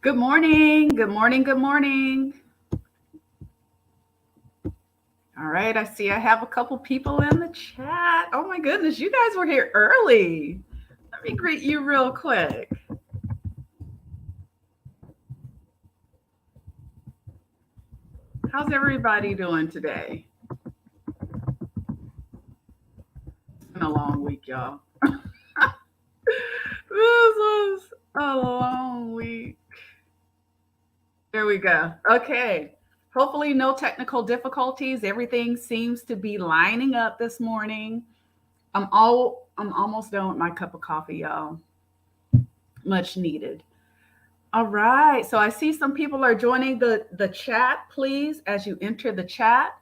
Good morning. Good morning. Good morning. All right. I see I have a couple people in the chat. Oh my goodness. You guys were here early. Let me greet you real quick. How's everybody doing today? It's been a long week, y'all. This was a long week. There we go. Okay. Hopefully, no technical difficulties. Everything seems to be lining up this morning. I'm almost done with my cup of coffee, y'all. Much needed. All right. So I see some people are joining the chat. Please, as you enter the chat,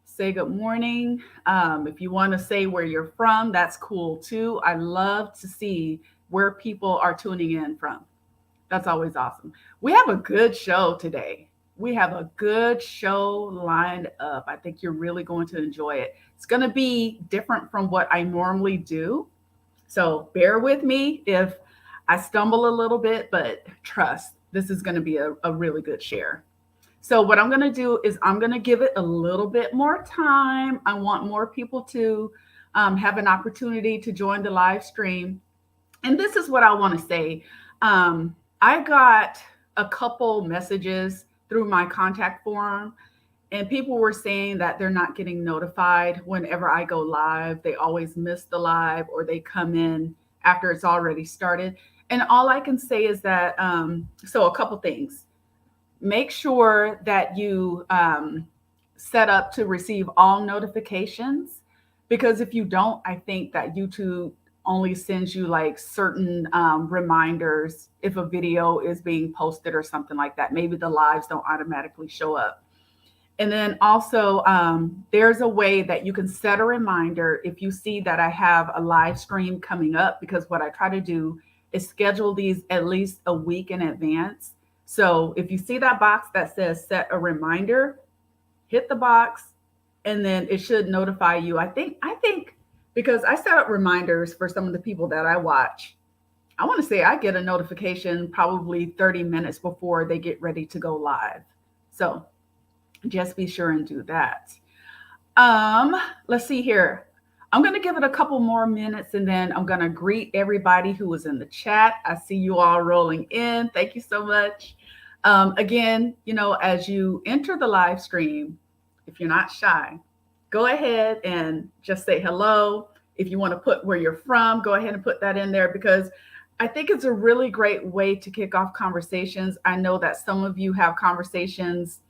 say good morning. If you want to say where you're from, that's cool too. I love to see where people are tuning in from. That's always awesome. We have a good show today. We have a good show lined up. I think you're really going to enjoy it. It's going to be different from what I normally do. So bear with me if I stumble a little bit, but trust, this is going to be a really good share. So, what I'm going to do is I'm going to give it a little bit more time. I want more people to have an opportunity to join the live stream. And this is what I want to say. I got a couple messages through my contact form, and people were saying that they're not getting notified whenever I go live. They always miss the live or they come in after it's already started. And all I can say is that, so a couple things. Make sure that you set up to receive all notifications, because if you don't, I think that YouTube only sends you like certain reminders if a video is being posted or something like that. Maybe the lives don't automatically show up. And then also, there's a way that you can set a reminder if you see that I have a live stream coming up, because what I try to do is schedule these at least a week in advance. So if you see that box that says set a reminder, hit the box and then it should notify you. I think because I set up reminders for some of the people that I watch, I want to say I get a notification probably 30 minutes before they get ready to go live. So just be sure and do that. Um, let's see here. I'm going to give it a couple more minutes and then I'm going to greet everybody who was in the chat. I see you all rolling in. Thank you so much. Again, as you enter the live stream, if you're not shy, go ahead and just say hello. If you want to put where you're from, go ahead and put that in there, because I think it's a really great way to kick off conversations. I know that some of you have conversations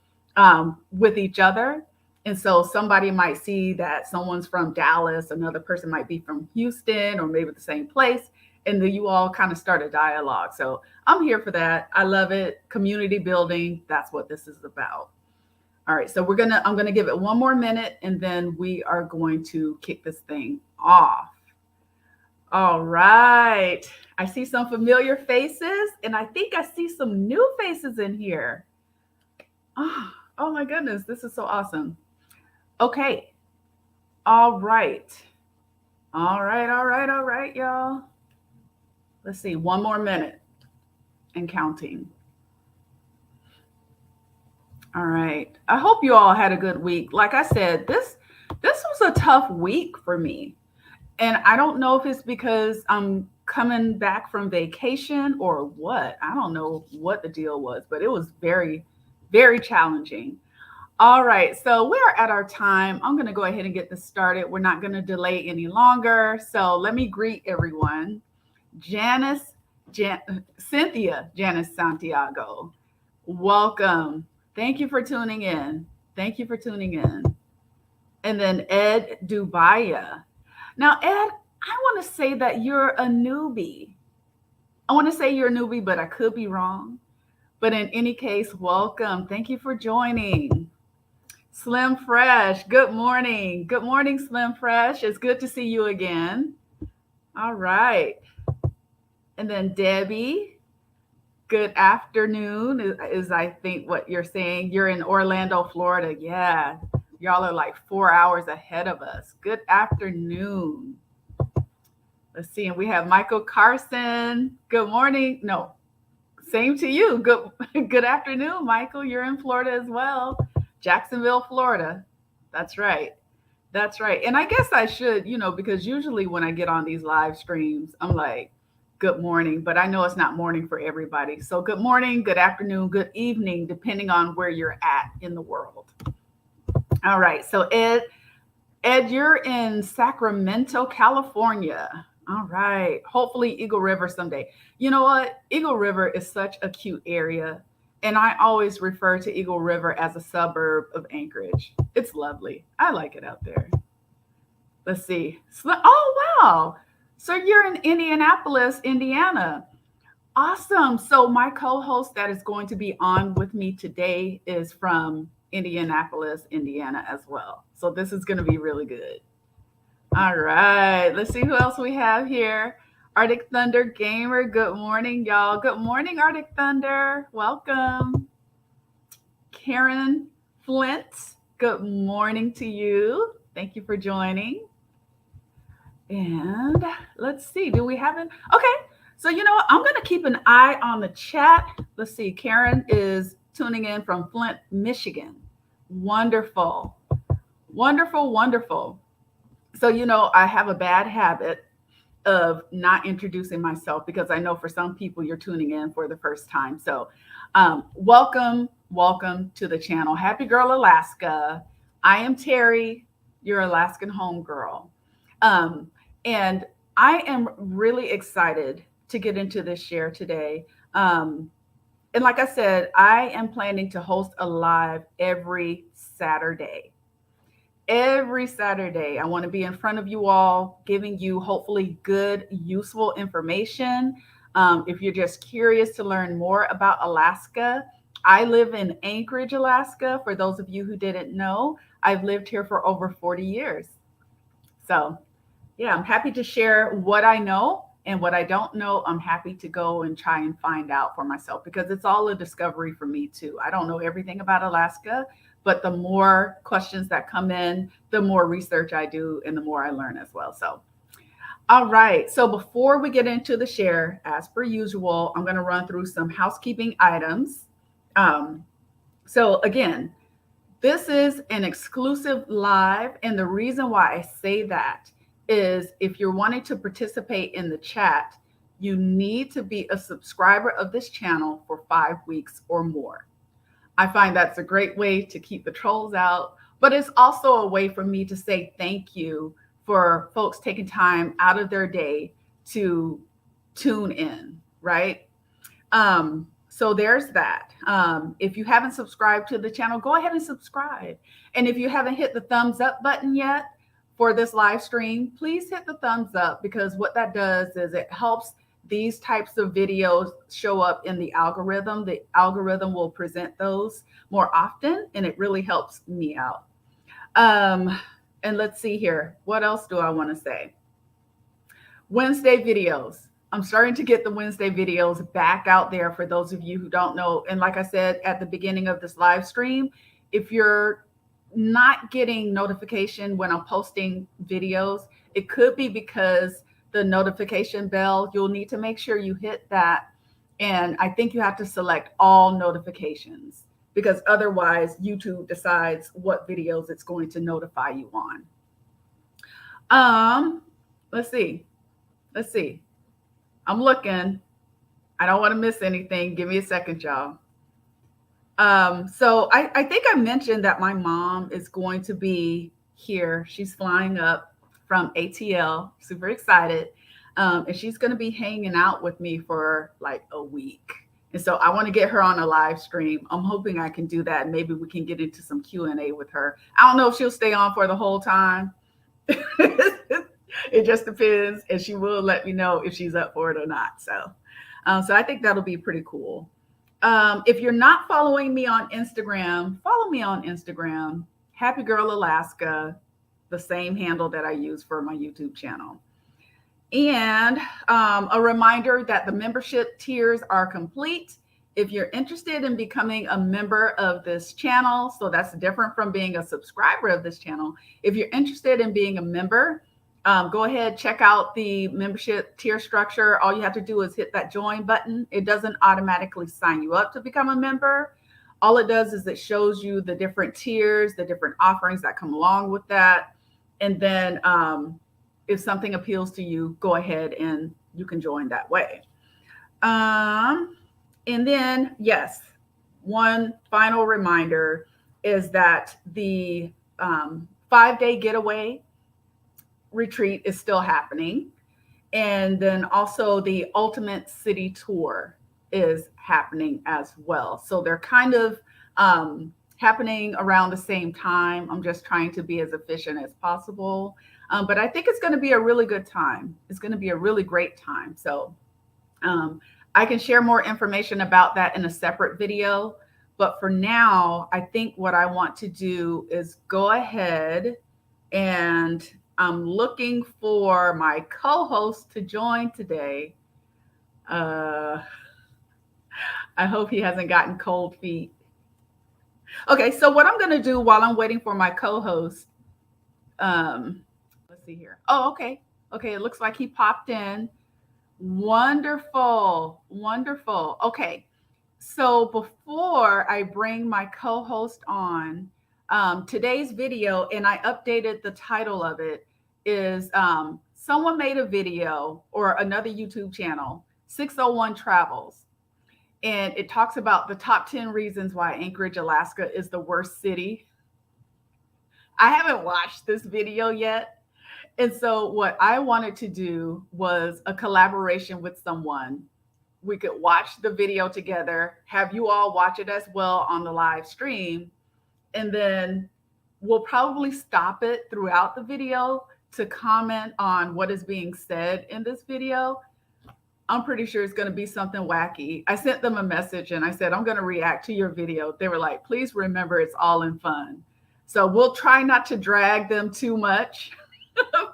with each other. And so somebody might see that someone's from Dallas, another person might be from Houston or maybe the same place. And then you all kind of start a dialogue. So I'm here for that. I love it. Community building. That's what this is about. All right. So I'm going to give it one more minute and then we are going to kick this thing off. All right. I see some familiar faces and I think I see some new faces in here. Oh my goodness. This is so awesome. Okay. All right. All right. All right. All right, y'all. Let's see. One more minute and counting. All right. I hope you all had a good week. Like I said, this was a tough week for me. And I don't know if it's because I'm coming back from vacation or what. I don't know what the deal was, but it was very, very challenging. All right, so we're at our time. I'm going to go ahead and get this started. We're not going to delay any longer. So let me greet everyone. Cynthia Janice Santiago, welcome. Thank you for tuning in. Thank you for tuning in. And then Ed Dubaya. Now, Ed, I want to say that you're a newbie. I want to say you're a newbie, but I could be wrong. But in any case, welcome. Thank you for joining. Slim Fresh, good morning. Good morning, Slim Fresh. It's good to see you again. All right. And then Debbie, good afternoon, is I think what you're saying. You're in Orlando, Florida. Yeah. Y'all are like 4 hours ahead of us. Good afternoon. Let's see. And we have Michael Carson. Good morning. No, Same to you. Good afternoon, Michael. You're in Florida as well. Jacksonville, Florida. That's right. That's right. And I guess I should, because usually when I get on these live streams, I'm like, good morning, but I know it's not morning for everybody. So good morning, good afternoon, good evening, depending on where you're at in the world. All right. So Ed, you're in Sacramento, California. All right. Hopefully, Eagle River someday. You know what? Eagle River is such a cute area. And I always refer to Eagle River as a suburb of Anchorage. It's lovely. I like it out there. Let's see. Oh, wow. So you're in Indianapolis, Indiana. Awesome. So my co-host that is going to be on with me today is from Indianapolis, Indiana as well. So this is going to be really good. All right. Let's see who else we have here. Arctic Thunder Gamer. Good morning, y'all. Good morning, Arctic Thunder. Welcome. Karen Flint. Good morning to you. Thank you for joining. And let's see. Do we have an? Okay. So, you know what? I'm going to keep an eye on the chat. Let's see. Karen is tuning in from Flint, Michigan. Wonderful. Wonderful, wonderful. So, I have a bad habit of not introducing myself because I know for some people you're tuning in for the first time. So, welcome to the channel. Happy Girl Alaska. I am Terry, your Alaskan homegirl. And I am really excited to get into this share today. And like I said, I am planning to host a live every Saturday. Every Saturday, I want to be in front of you all, giving you hopefully good, useful information. If you're just curious to learn more about Alaska, I live in Anchorage, Alaska. For those of you who didn't know, I've lived here for over 40 years. So, yeah, I'm happy to share what I know, and what I don't know, I'm happy to go and try and find out for myself because it's all a discovery for me too. I don't know everything about Alaska, but the more questions that come in, the more research I do and the more I learn as well. So, all right. So before we get into the share, as per usual, I'm going to run through some housekeeping items. So again, this is an exclusive live. And the reason why I say that is if you're wanting to participate in the chat, you need to be a subscriber of this channel for 5 weeks or more. I find that's a great way to keep the trolls out, but it's also a way for me to say thank you for folks taking time out of their day to tune in, right? So there's that. If you haven't subscribed to the channel, go ahead and subscribe. And if you haven't hit the thumbs up button yet for this live stream, please hit the thumbs up because what that does is it helps these types of videos show up in the algorithm. The algorithm will present those more often, and it really helps me out. And let's see here. What else do I want to say? Wednesday videos. I'm starting to get the Wednesday videos back out there for those of you who don't know. And like I said at the beginning of this live stream, if you're not getting notification when I'm posting videos, it could be because the notification bell, you'll need to make sure you hit that. And I think you have to select all notifications because otherwise YouTube decides what videos it's going to notify you on. Let's see. I'm looking. I don't want to miss anything. Give me a second, y'all. So I think I mentioned that my mom is going to be here. She's flying up from ATL, super excited. And she's going to be hanging out with me for like a week. And so I want to get her on a live stream. I'm hoping I can do that. Maybe we can get into some Q&A with her. I don't know if she'll stay on for the whole time. It just depends. And she will let me know if she's up for it or not. So I think that'll be pretty cool. If you're not following me on Instagram, follow me on Instagram, Happy Girl Alaska, the same handle that I use for my YouTube channel. And a reminder that the membership tiers are complete. If you're interested in becoming a member of this channel, so that's different from being a subscriber of this channel. If you're interested in being a member, Go ahead, check out the membership tier structure. All you have to do is hit that join button. It doesn't automatically sign you up to become a member. All it does is it shows you the different tiers, the different offerings that come along with that. And then if something appeals to you, go ahead and you can join that way. And then, yes, one final reminder is that the 5-day getaway retreat is still happening. And then also the Ultimate City Tour is happening as well. So they're kind of happening around the same time. I'm just trying to be as efficient as possible. But I think it's going to be a really good time. It's going to be a really great time. So I can share more information about that in a separate video. But for now, I think what I want to do is go ahead and I'm looking for my co-host to join today. I hope he hasn't gotten cold feet. Okay, so what I'm going to do while I'm waiting for my co-host, let's see here. Oh, okay. Okay, it looks like he popped in. Wonderful, wonderful. Okay, so before I bring my co-host on, today's video, and I updated the title of it, is someone made a video or another YouTube channel, 601 Travels, and it talks about the top 10 reasons why Anchorage, Alaska is the worst city. I haven't watched this video yet. And so what I wanted to do was a collaboration with someone. We could watch the video together, have you all watch it as well on the live stream, and then we'll probably stop it throughout the video to comment on what is being said in this video. I'm pretty sure it's going to be something wacky. I sent them a message and I said, I'm going to react to your video. They were like, please remember it's all in fun. So we'll try not to drag them too much,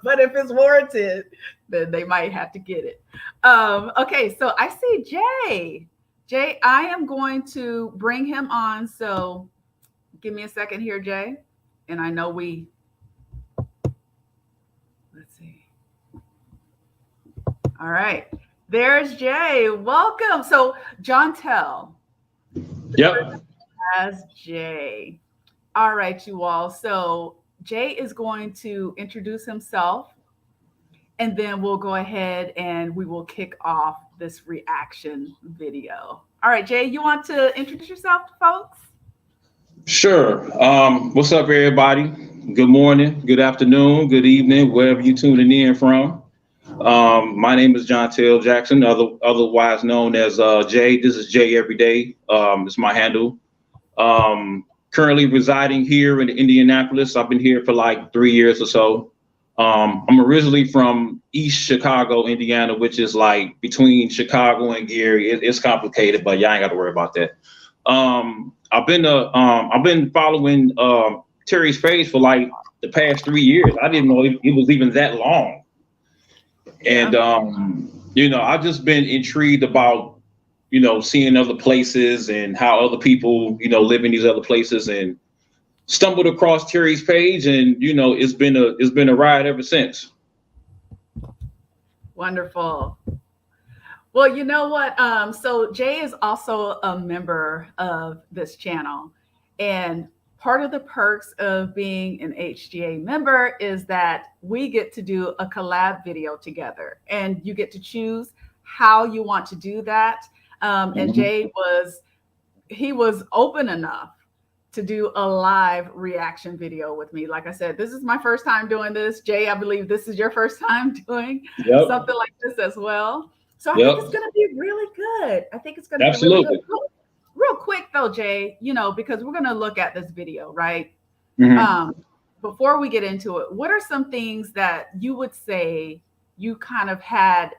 but if it's warranted, then they might have to get it. Okay, so I see Jay. Jay, I am going to bring him on. So give me a second here, Jay. And I know let's see. All right. There's Jay. Welcome. So Johntel. Yep. As Jay. All right, you all. So Jay is going to introduce himself, and then we'll go ahead and we will kick off this reaction video. All right, Jay, you want to introduce yourself to folks? Sure. What's up, everybody? Good morning, good afternoon, good evening, wherever you're tuning in from. My name is Johntel Jackson, otherwise known as Jay. This is Jay Everyday. It's my handle. Currently residing here in Indianapolis. I've been here for like 3 years or so. I'm originally from East Chicago, Indiana, which is like between Chicago and Gary. It's complicated, but y'all ain't got to worry about that. I've been following Terry's page for like the past 3 years. I didn't know it was even that long. And I've just been intrigued about, seeing other places and how other people, live in these other places, and stumbled across Terry's page, and it's been a ride ever since. Wonderful. Well, you know what? So Jay is also a member of this channel, and part of the perks of being an HGA member is that we get to do a collab video together, and you get to choose how you want to do that. And Jay was open enough to do a live reaction video with me. Like I said, this is my first time doing this. Jay, I believe this is your first time doing something like this as well. So I think it's going to be really good. I think it's going to be really good. Real quick though, Jay, because we're going to look at this video, right? Before we get into it, what are some things that you would say you kind of had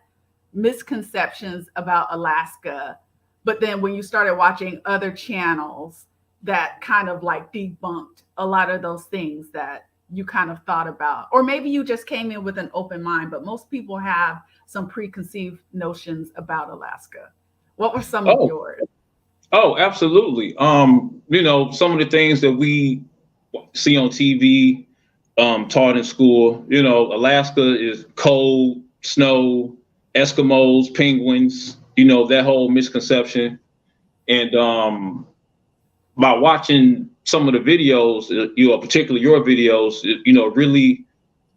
misconceptions about Alaska, but then when you started watching other channels that kind of like debunked a lot of those things that you kind of thought about, or maybe you just came in with an open mind, but most people have some preconceived notions about Alaska. What were some of yours? Oh, absolutely. Some of the things that we see on TV, taught in school. You know, Alaska is cold, snow, Eskimos, penguins. You know, that whole misconception. And by watching some of the videos, you know, particularly your videos, you know, really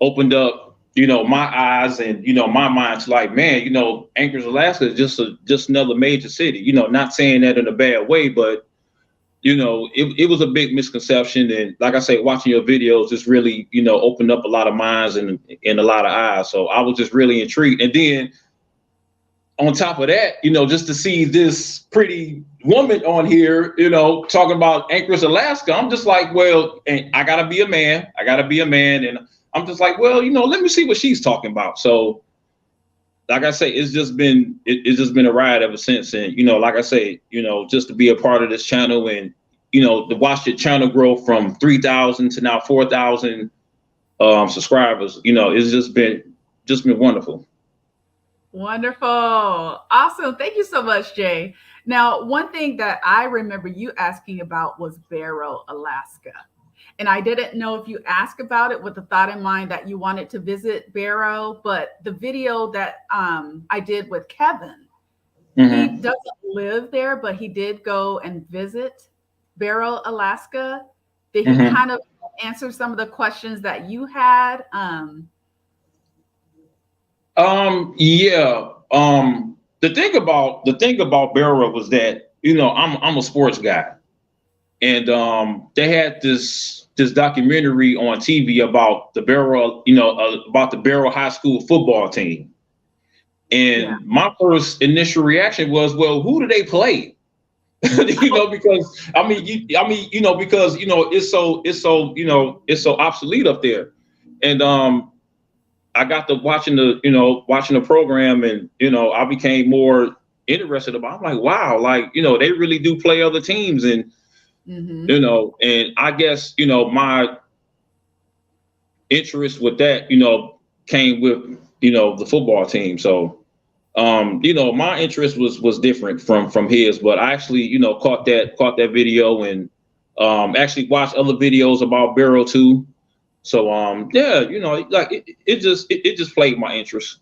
opened up, you know, my eyes and, you know, my mind to like, man, you know, Anchorage, Alaska is just another major city. You know, not saying that in a bad way, but you know, it was a big misconception. And like I say, watching your videos just really, you know, opened up a lot of minds and a lot of eyes. So I was just really intrigued. And then on top of that, you know, just to see this pretty woman on here, you know, talking about Anchorage, Alaska, I'm just like, well, and I gotta be a man. I gotta be a man. And I'm just like, well, you know, let me see what she's talking about. So like I say, it's just been a ride ever since. And, you know, like I say, you know, just to be a part of this channel and, you know, to watch the channel grow from 3,000 to now 4,000 subscribers, you know, it's just been wonderful. Wonderful. Awesome. Thank you so much, Jay. Now, one thing that I remember you asking about was Barrow, Alaska. And I didn't know if you asked about it with the thought in mind that you wanted to visit Barrow, but the video that I did with Kevin, he doesn't live there, but he did go and visit Barrow, Alaska. Did he kind of answer some of the questions that you had? Yeah. The thing about Barrow was that, you know, I'm a sports guy. And they had this documentary on TV about the Barrow, you know, about the Barrow High School football team. And my first initial reaction was, well, who do they play? You know, because you know, because you know, it's so you know, it's so obsolete up there. And I got to watching the program, and you know, I became more interested about. I'm like, wow, like you know, they really do play other teams, and you know, and I guess you know my interest with that, you know, came with you know the football team. So you know, my interest was different from his, but I actually, you know, caught that video and actually watched other videos about Barrow too. So yeah, you know, like it just played my interest.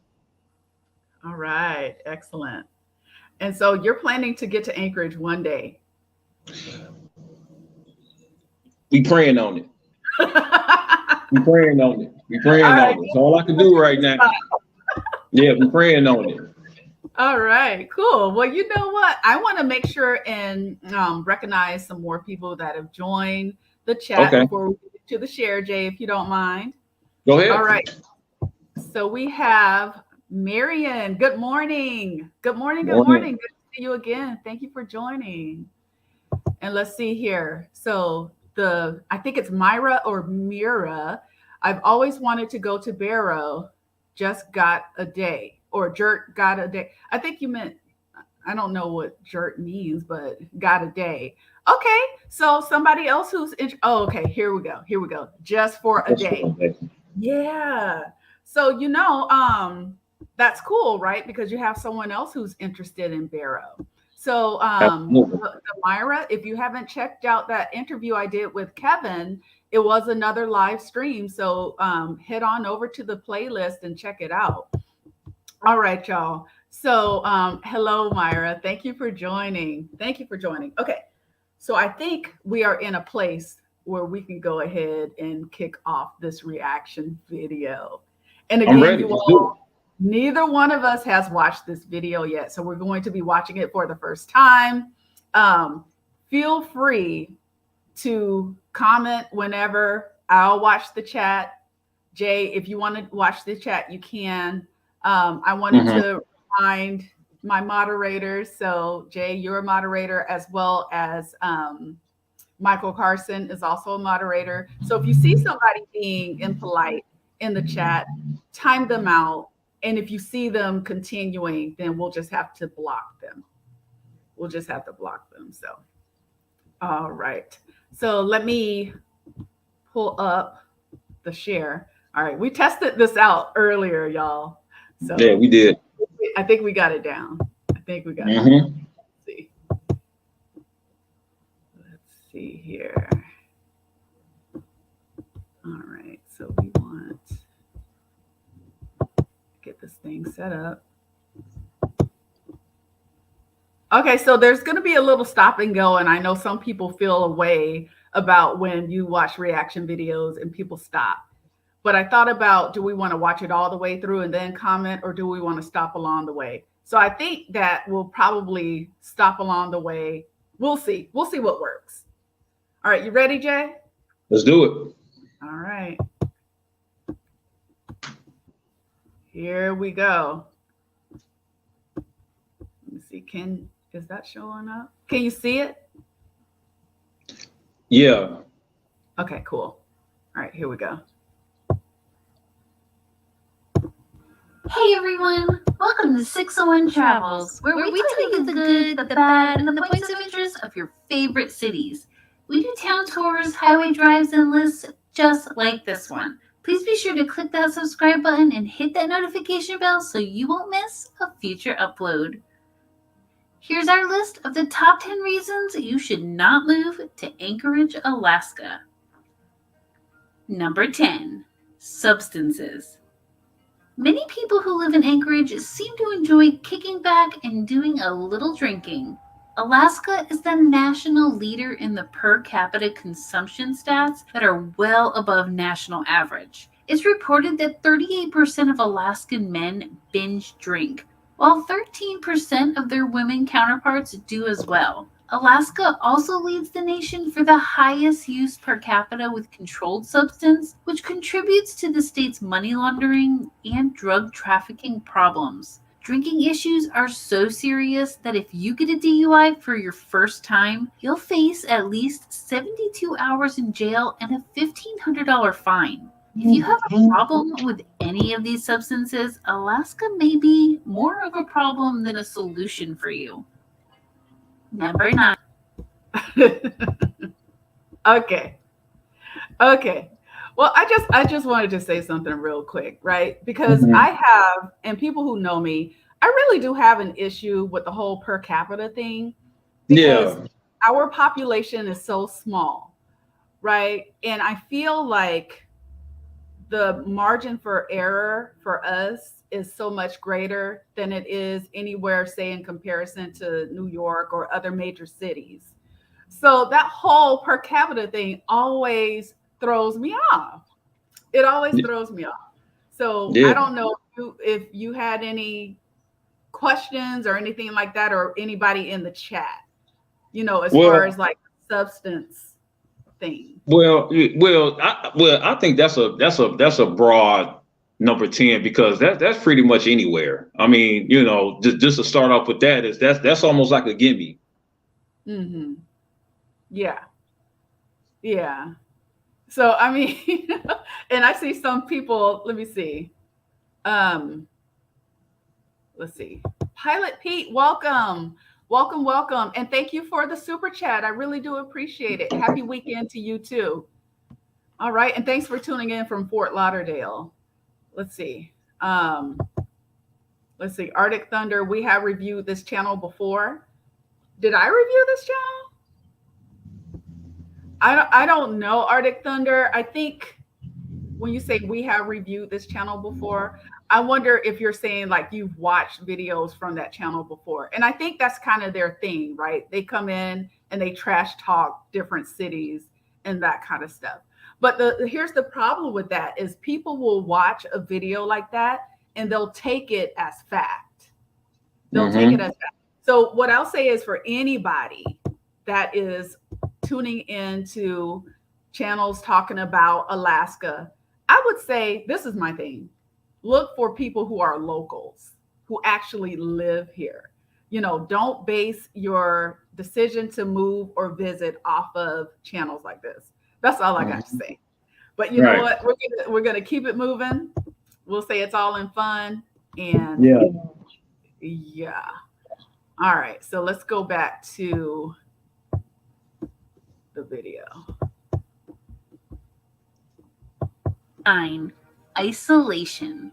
All right. Excellent. And so you're planning to get to Anchorage one day. We praying on it. We praying on it. We praying All on right. it. That's all I can do right now. Yeah, we praying on it. All right, cool. Well, you know what? I want to make sure and recognize some more people that have joined the chat Okay, before we get to the share, Jay, if you don't mind. go All ahead. right. So we have Marion. Good morning. Good morning. Good Morning. morning. Good to see you again. Thank you for joining. And let's see here. So I think it's Myra or Mira. I've always wanted to go to Barrow. Just got a day, or Jert got a day. I think you meant, I don't know what Jert means, but got a day. Okay. So somebody else oh, okay. Here we go. Here we go. Just for a day. Yeah. So, you know, that's cool, right? Because you have someone else who's interested in Barrow. So, Absolutely. Myra, if you haven't checked out that interview I did with Kevin, it was another live stream. So, head on over to the playlist and check it out. All right, y'all. So, hello, Myra. Thank you for joining. Thank you for joining. Okay. So, I think we are in a place where we can go ahead and kick off this reaction video. And I'm again, ready. you Let's do all, neither one of us has watched this video yet. So we're going to be watching it for the first time. Feel free to comment whenever. I'll watch the chat. Jay, if you want to watch the chat, you can. I wanted it. to remind my moderators. So, Jay, you're a moderator, as well as Michael Carson is also a moderator. So if you see somebody being impolite in the chat, time them out. And if you see them continuing, then we'll just have to block them. We'll just have to block them. So, all right. So let me pull up the share. All right. We tested this out earlier, y'all. So Yeah, we did. I think we got it down. I think we got it down. Let's see. Let's see here. All right. So we want get this thing set up. Okay, so there's going to be a little stop and go, and I know some people feel a way about when you watch reaction videos and people stop. But I thought about, do we want to watch it all the way through and then comment, or do we want to stop along the way? So I think that we'll probably stop along the way. We'll see. We'll see what works. All right, you ready, Jay? Let's do it. All right. Here we go. Let me see. Is that showing up? Can you see it? Yeah. Okay, cool. All right, here we go. Hey everyone, welcome to 601 Travels, where we tell you the good, the bad, and the points of interest of your favorite cities. We do town tours, highway drives, and lists just like this one. Please be sure to click that subscribe button and hit that notification bell so you won't miss a future upload. Here's our list of the top 10 reasons you should not move to Anchorage, Alaska. Number 10, substances. Many people who live in Anchorage seem to enjoy kicking back and doing a little drinking. Alaska is the national leader in the per capita consumption stats that are well above national average. It's reported that 38% of Alaskan men binge drink, while 13% of their women counterparts do as well. Alaska also leads the nation for the highest use per capita with controlled substance, which contributes to the state's money laundering and drug trafficking problems. Drinking issues are so serious that if you get a DUI for your first time, you'll face at least 72 hours in jail and a $1,500 fine. If you have a problem with any of these substances, Alaska may be more of a problem than a solution for you. Number 9. Okay. Well, I just wanted to say something real quick, right? Because I have, and people who know me, I really do have an issue with the whole per capita thing because our population is so small, right? And I feel like the margin for error for us is so much greater than it is anywhere, say, in comparison to New York or other major cities. So that whole per capita thing always throws me off. It always throws me off. So I don't know if you had any questions or anything like that, or anybody in the chat, as far as like substance thing. I think that's a broad number 10 because that's pretty much anywhere. I mean, just to start off with that's almost like a gimme. Mm-hmm. Yeah. So I mean, and I see some people. Let me see. Let's see. Pilot Pete, welcome, and thank you for the super chat. I really do appreciate it. Happy weekend to you too. All right, and thanks for tuning in from Fort Lauderdale. Let's see. Arctic Thunder. We have reviewed this channel before. Did I review this channel? I don't know, Arctic Thunder. I think when you say we have reviewed this channel before, I wonder if you're saying like you've watched videos from that channel before. And I think that's kind of their thing, right? They come in and they trash talk different cities and that kind of stuff. But here's the problem with that is people will watch a video like that and they'll take it as fact. They'll take it as fact. So what I'll say is for anybody that is tuning into channels talking about Alaska, I would say this is my thing. Look for people who are locals, who actually live here. Don't base your decision to move or visit off of channels like this. That's all I got to say. But you know what? We're gonna keep it moving. We'll say it's all in fun. And yeah. All right. So let's go back to the video. 9. Isolation.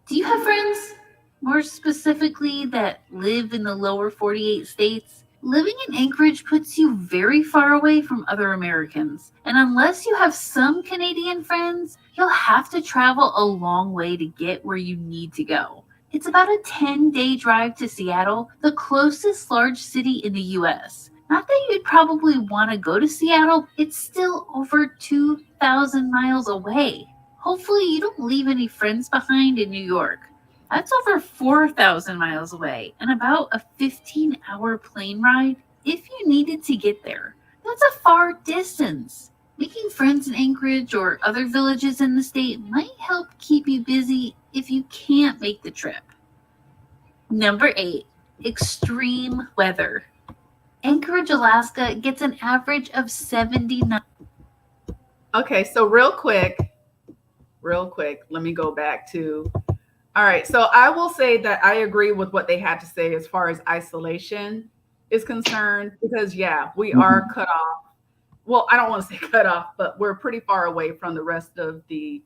Do you have friends, more specifically that live in the lower 48 states? Living in Anchorage puts you very far away from other Americans, and unless you have some Canadian friends, you'll have to travel a long way to get where you need to go. It's about a 10-day drive to Seattle, the closest large city in the US. Not that you'd probably want to go to Seattle, it's still over 2,000 miles away. Hopefully, you don't leave any friends behind in New York. That's over 4,000 miles away and about a 15-hour plane ride if you needed to get there. That's a far distance. Making friends in Anchorage or other villages in the state might help keep you busy if you can't make the trip. Number 8, extreme weather. Anchorage, Alaska gets an average of 79. Okay, so real quick, let me go back to. All right, so I will say that I agree with what they had to say as far as isolation is concerned, because yeah, we are cut off. Well, I don't want to say cut off, but we're pretty far away from the rest of the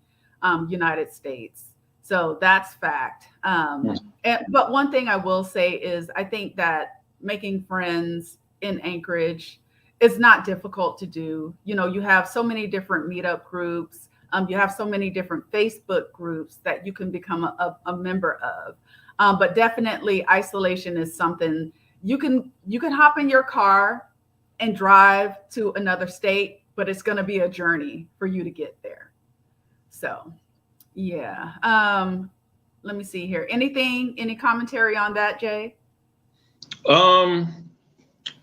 United States. So that's fact. But one thing I will say is I think that making friends in Anchorage is not difficult to do. You know, you have so many different meetup groups. You have so many different Facebook groups that you can become a member of. But definitely isolation is something you can hop in your car and drive to another state, but it's going to be a journey for you to get there. So, yeah. Let me see here. Any commentary on that, Jay?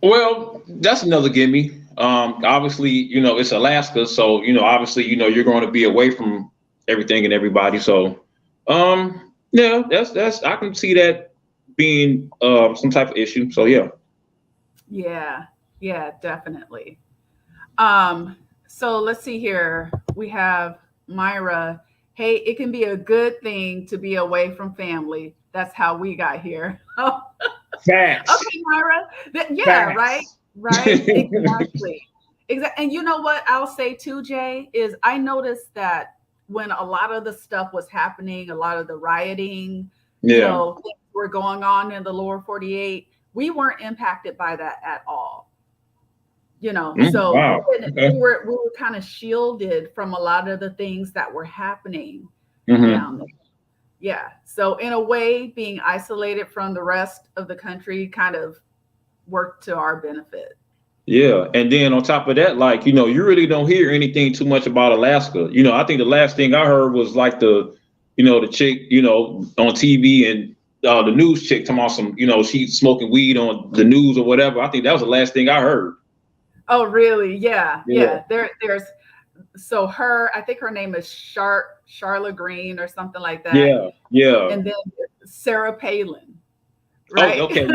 Well, that's another gimme. Obviously, it's Alaska, so obviously, you're going to be away from everything and everybody. So, yeah, that's I can see that being some type of issue. So, yeah. Yeah, definitely. So let's see here. We have Myra. Hey, it can be a good thing to be away from family. That's how we got here. Facts. Okay, Myra. Yeah, Facts. right, exactly. Exactly. And you know what I'll say too, Jay, is I noticed that when a lot of the stuff was happening, a lot of the rioting, Yeah. things were going on in the lower 48, we weren't impacted by that at all. So Wow. Okay. we were kind of shielded from a lot of the things that were happening hmm down there. Yeah. So in a way, being isolated from the rest of the country kind of worked to our benefit. Yeah, and then on top of that, like you really don't hear anything too much about Alaska. I think the last thing I heard was like the chick, on TV and the news chick talking about some, she's smoking weed on the news or whatever. I think that was the last thing I heard. Oh, really? Yeah, Yeah, yeah. There's so I think her name is Charlotte Green or something like that, yeah, yeah. and then Sarah Palin, Oh, right? okay,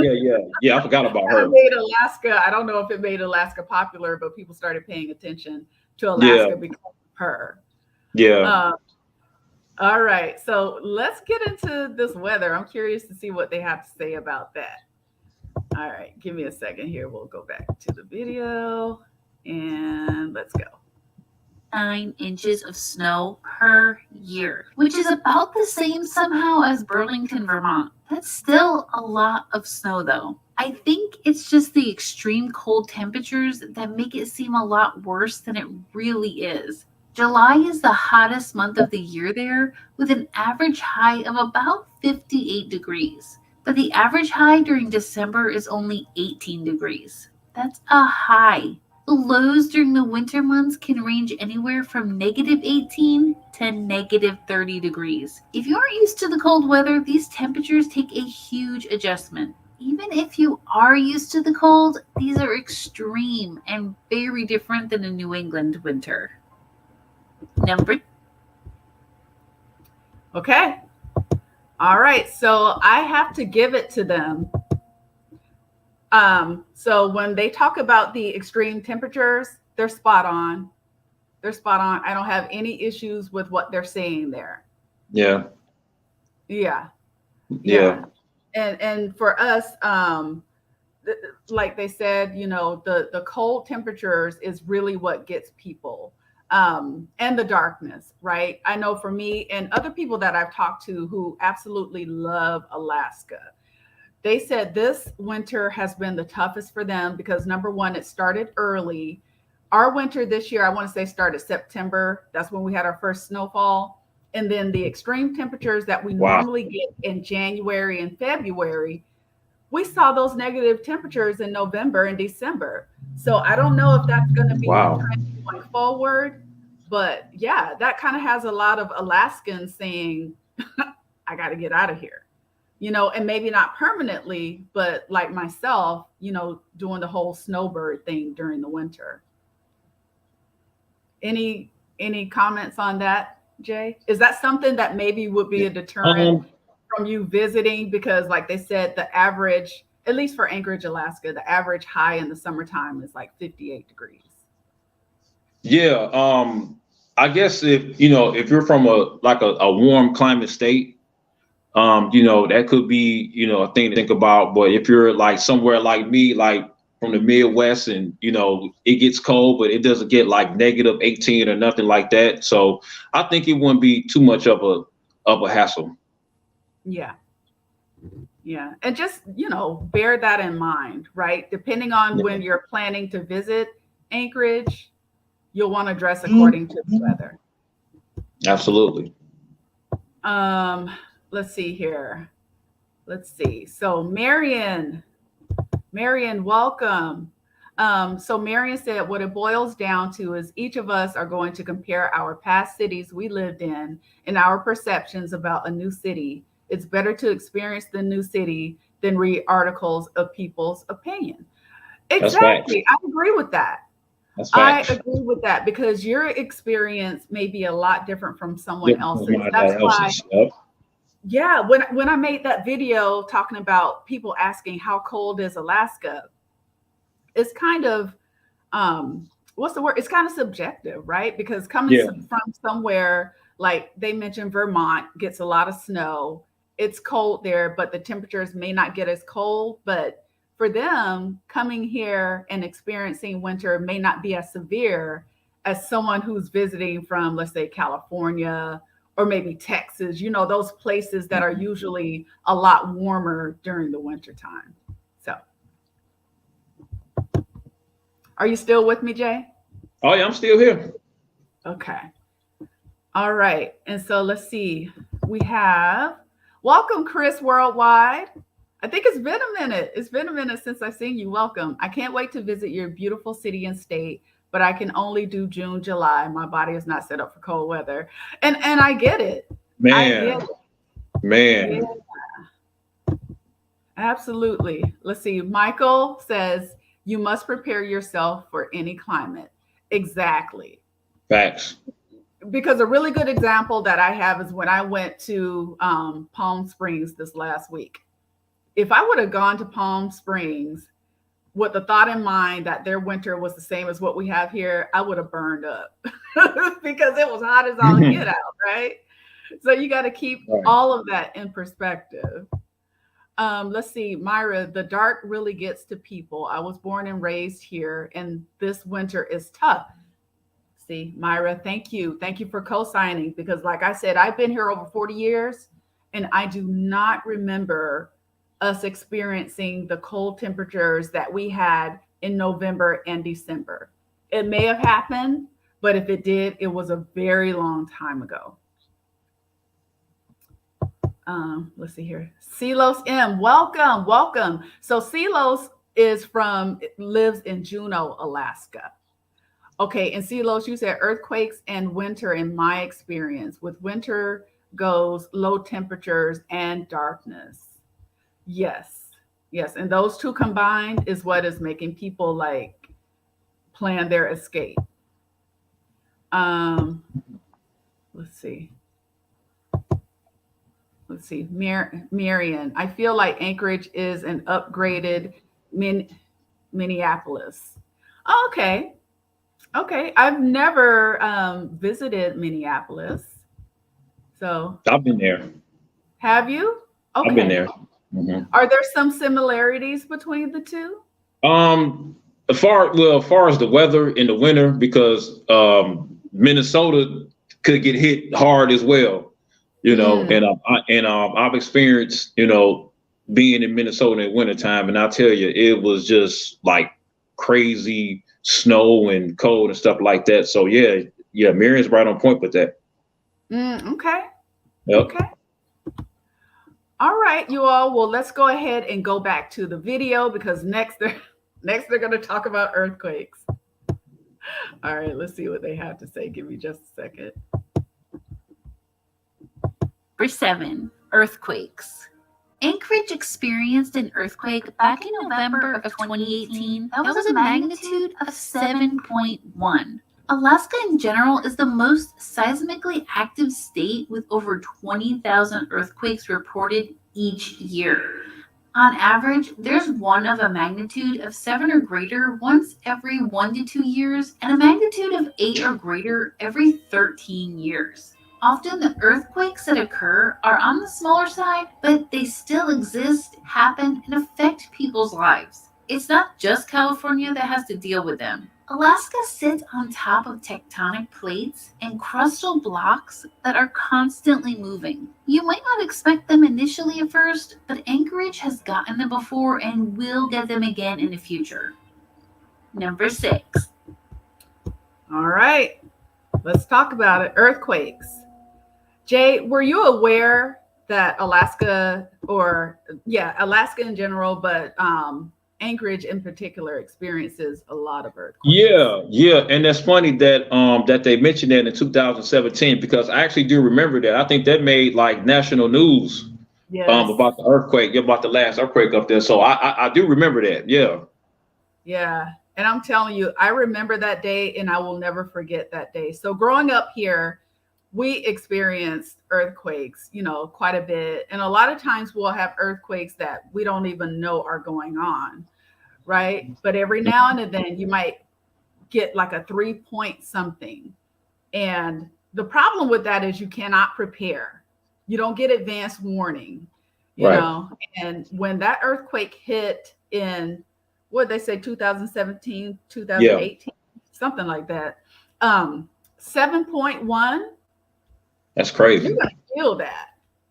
yeah. I forgot about Kind of her. made Alaska. I don't know if it made Alaska popular, but people started paying attention to Yeah, Alaska because of her. yeah. Um, all right, so let's get into this weather. I'm curious to see what they have to say about that. All right, give me a second here. We'll go back to the video and let's go. 9 inches of snow per year, which is about the same somehow as Burlington, Vermont. That's still a lot of snow, though. I think it's just the extreme cold temperatures that make it seem a lot worse than it really is. July is the hottest month of the year there, with an average high of about 58 degrees. But the average high during December is only 18 degrees. That's a high. The lows during the winter months can range anywhere from -18 to -30 degrees. If you aren't used to the cold weather, these temperatures take a huge adjustment. Even if you are used to the cold, these are extreme and very different than a New England winter. Number Okay. All right. So I have to give it to them. So when they talk about the extreme temperatures, they're spot on. They're spot on. I don't have any issues with what they're saying there. Yeah, Yeah. yeah, Yeah. And for us, like they said, the cold temperatures is really what gets people, and the darkness, right? I know for me and other people that I've talked to who absolutely love Alaska, They said this winter has been the toughest for them because number one, it started early. Our winter this year, I want to say, started September. That's when we had our first snowfall. And then the extreme temperatures that we Wow. normally get in January and February, we saw those negative temperatures in November and December. So I don't know if that's going to be the Wow. trend going forward. But yeah, that kind of has a lot of Alaskans saying, I got to get out of here, and maybe not permanently, but like myself, doing the whole snowbird thing during the winter. Any comments on that, Jay? Is that something that maybe would be a deterrent Um, from you visiting? Because like they said, the average, at least for Anchorage, Alaska, the average high in the summertime is like 58 degrees. yeah. I guess if you're from a warm climate state, that could be, a thing to think about. But if you're like somewhere like me, like from the Midwest, and it gets cold, but it doesn't get like -18 or nothing like that. So I think it wouldn't be too much of a hassle. Yeah. Yeah. And just, bear that in mind, right? Depending on Yeah. when you're planning to visit Anchorage, you'll want to dress according to the weather. Absolutely. Let's see here. Let's see. So Marion, welcome. So Marion said what it boils down to is each of us are going to compare our past cities we lived in and our perceptions about a new city. It's better to experience the new city than read articles of people's opinion. That's Exactly. I agree with that. That's I facts. agree with that because your experience may be a lot different from someone Different from else's. That's somebody why, else's. Yep. yeah, when I made that video talking about people asking how cold is Alaska, it's kind of what's the word? It's kind of subjective, right? Because coming Yeah. from somewhere like they mentioned Vermont gets a lot of snow. It's cold there, but the temperatures may not get as cold. But for them, coming here and experiencing winter may not be as severe as someone who's visiting from, let's say, California or maybe Texas, those places that are usually a lot warmer during the winter time. So, are you still with me, Jay? Oh yeah, I'm still here. Okay. All right. And so let's see. We have welcome, Chris Worldwide. I think it's been a minute. It's been a minute since I've seen you. Welcome. I can't wait to visit your beautiful city and state, but I can only do June, July. My body is not set up for cold weather. And I get it. I get Man, it. man. Yeah, absolutely. Let's see. Michael says you must prepare yourself for any climate. Exactly. Facts. Because a really good example that I have is when I went to Palm Springs this last week. If I would have gone to Palm Springs with the thought in mind that their winter was the same as what we have here, I would have burned up because it was hot as all get out, right? So you got to keep Right. all of that in perspective. Let's see, Myra, the dark really gets to people. I was born and raised here, and this winter is tough. See, Myra, thank you. Thank you for co-signing because like I said, I've been here over 40 years and I do not remember us experiencing the cold temperatures that we had in November and December. It may have happened, but if it did, it was a very long time ago. Let's see here. Silos M, welcome, welcome. So Silos lives in Juneau, Alaska. Okay, and Silos, you said earthquakes and winter in my experience. With winter goes low temperatures and darkness. Yes, yes. And those two combined is what is making people like plan their escape. Let's see. Let's see. Marion, I feel like Anchorage is an upgraded Minneapolis. Okay. Okay. I've never visited Minneapolis. So I've been there. have you? Okay. I've been there. Mhm. Are there some similarities between the two? As far as the weather in the winter, because Minnesota could get hit hard as well, and I've experienced, being in Minnesota in wintertime, and I'll tell you, it was just like crazy snow and cold and stuff like that. So yeah, Marion's right on point with that. Okay. Yep. Okay. All right, you all. Well, let's go ahead and go back to the video because next they're going to talk about earthquakes. All right, let's see what they have to say. Give me just a second. Number 7, earthquakes. Anchorage experienced an earthquake back in November of 2018 that was a magnitude of 7.1. Alaska in general is the most seismically active state with over 20,000 earthquakes reported each year. On average, there's one of a magnitude of 7 or greater once every 1 to 2 years, and a magnitude of 8 or greater every 13 years. Often the earthquakes that occur are on the smaller side, but they still exist, happen, and affect people's lives. It's not just California that has to deal with them. Alaska sits on top of tectonic plates and crustal blocks that are constantly moving. You might not expect them initially at first, but Anchorage has gotten them before and will get them again in the future. Number 6. All right, let's talk about it. Earthquakes. Jay, were you aware that Alaska in general, but Anchorage in particular experiences a lot of earthquakes? Yeah, and that's funny that that they mentioned that in 2017 because I actually do remember that. I think that made like national news. Yes. About the earthquake, about the last earthquake up there. So I do remember that. Yeah. Yeah, and I'm telling you, I remember that day, and I will never forget that day. So growing up here, we experienced earthquakes, quite a bit. And a lot of times we'll have earthquakes that we don't even know are going on, right? But every now and then you might get like a 3-point something. And the problem with that is you cannot prepare. You don't get advance warning, Right. And when that earthquake hit in, what they say, 2017, 2018, something like that, 7.1, That's crazy. you're going to feel that.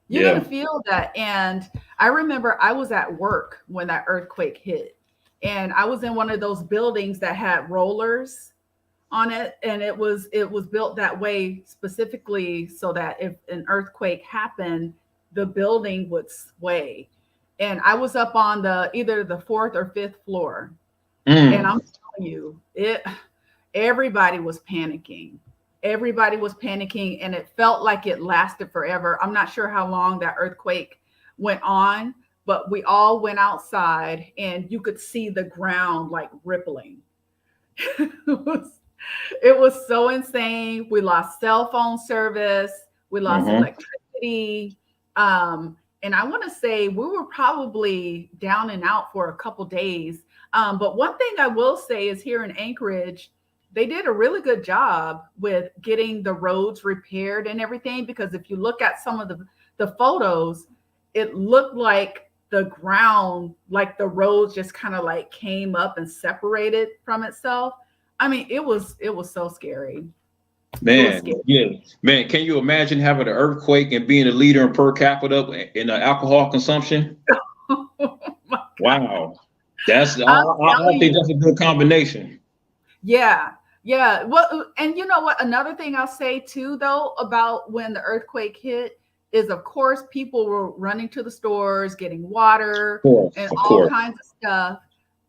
You're going to feel that. And I remember I was at work when that earthquake hit. And I was in one of those buildings that had rollers on it. And it was built that way specifically so that if an earthquake happened, the building would sway. And I was up on either the 4th or 5th floor. And I'm telling you, everybody was panicking. Everybody was panicking, and it felt like it lasted forever. I'm not sure how long that earthquake went on, but we all went outside and you could see the ground like rippling. It was so insane. We lost cell phone service. We lost electricity. And I want to say we were probably down and out for a couple days. But one thing I will say is here in Anchorage, they did a really good job with getting the roads repaired and everything, because if you look at some of the photos, it looked like the ground, like the roads just kind of like came up and separated from itself. I mean, it was so scary. Man, man, can you imagine having an earthquake and being a leader in per capita in alcohol consumption? Oh my God. Wow. I think that's a good combination. Yeah. Well, and you know what? Another thing I'll say too, though, about when the earthquake hit is, of course, people were running to the stores, getting water and all kinds of stuff.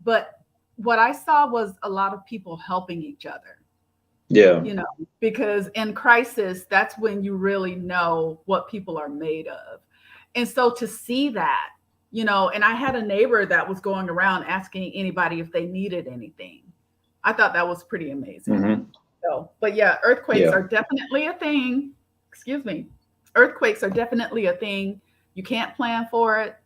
But what I saw was a lot of people helping each other. Yeah. Because in crisis, that's when you really know what people are made of. And so to see that, and I had a neighbor that was going around asking anybody if they needed anything. I thought that was pretty amazing. So, but yeah, earthquakes are definitely a thing. Excuse me. Earthquakes are definitely a thing. You can't plan for it.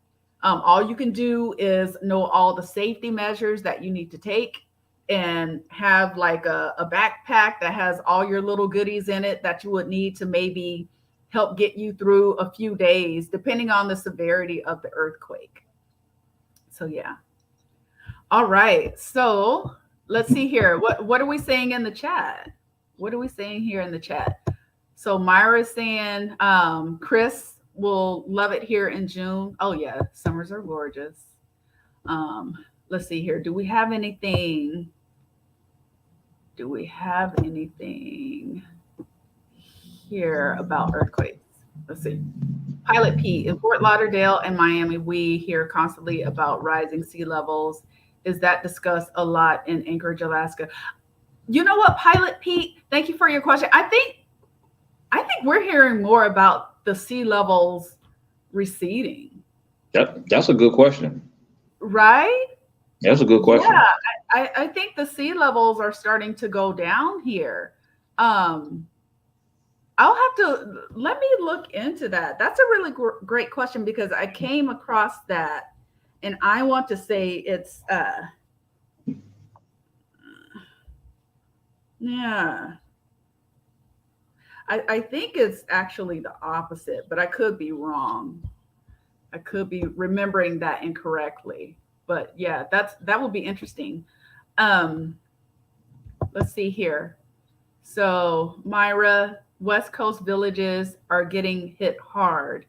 All you can do is know all the safety measures that you need to take and have like a backpack that has all your little goodies in it that you would need to maybe help get you through a few days, depending on the severity of the earthquake. So, yeah. All right. So let's see here. What are we saying in the chat? What are we saying here in the chat? So Myra's saying, Chris, will love it here in June. Oh yeah, summers are gorgeous. Um, let's see here. Do we have anything? Do we have anything here about earthquakes? Let's see. Pilot Pete, in Fort Lauderdale and Miami, we hear constantly about rising sea levels. Is that discussed a lot in Anchorage, Alaska? You know what, Pilot Pete? Thank you for your question. I think we're hearing more about the sea levels receding, That's a good question. right? That's a good Yeah, question. I think the sea levels are starting to go down here. Um, I'll have to let me look into that. That's a really great question because I came across that, and I want to say it's yeah. I think it's actually the opposite, but I could be wrong. I could be remembering that incorrectly. But yeah, that would be interesting. Um, let's see here. So Myra, West Coast villages are getting hit hard.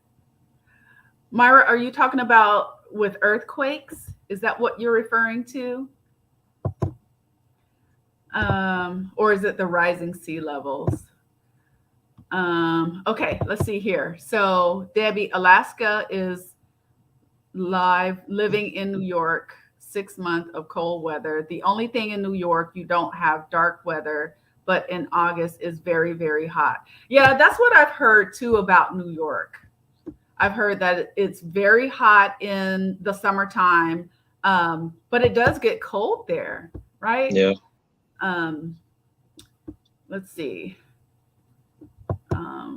Myra, are you talking about with earthquakes? Is that what you're referring to? Or is it the rising sea levels? Okay, let's see here. So Debbie, Alaska is living in New York, 6 months of cold weather. The only thing in New York, you don't have dark weather, but in August is very, very hot. Yeah, that's what I've heard too about New York. I've heard that it's very hot in the summertime, but it does get cold there, right? Yeah. Um, let's see.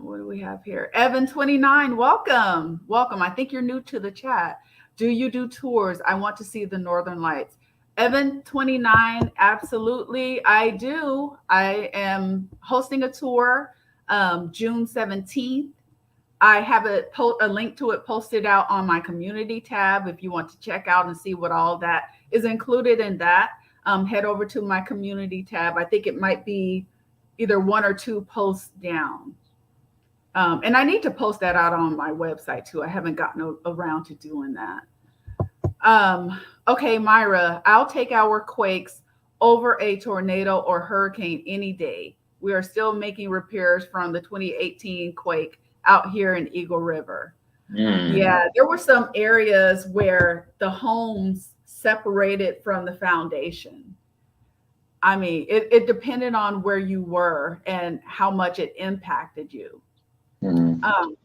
What do we have here? Evan 29, welcome. Welcome. I think you're new to the chat. Do you do tours? I want to see the Northern Lights. Evan 29, absolutely. I do. I am hosting a tour June 17th. I have a link to it posted out on my community tab if you want to check out and see what all that is included in that. Head over to my community tab. I think it might be either one or two posts down. And I need to post that out on my website too. I haven't gotten around to doing that. Okay, Myra, I'll take our quakes over a tornado or hurricane any day. We are still making repairs from the 2018 quake out here in Eagle River. Mm. Yeah, there were some areas where the homes separated from the foundation. I mean, it depended on where you were and how much it impacted you. Mm. Um,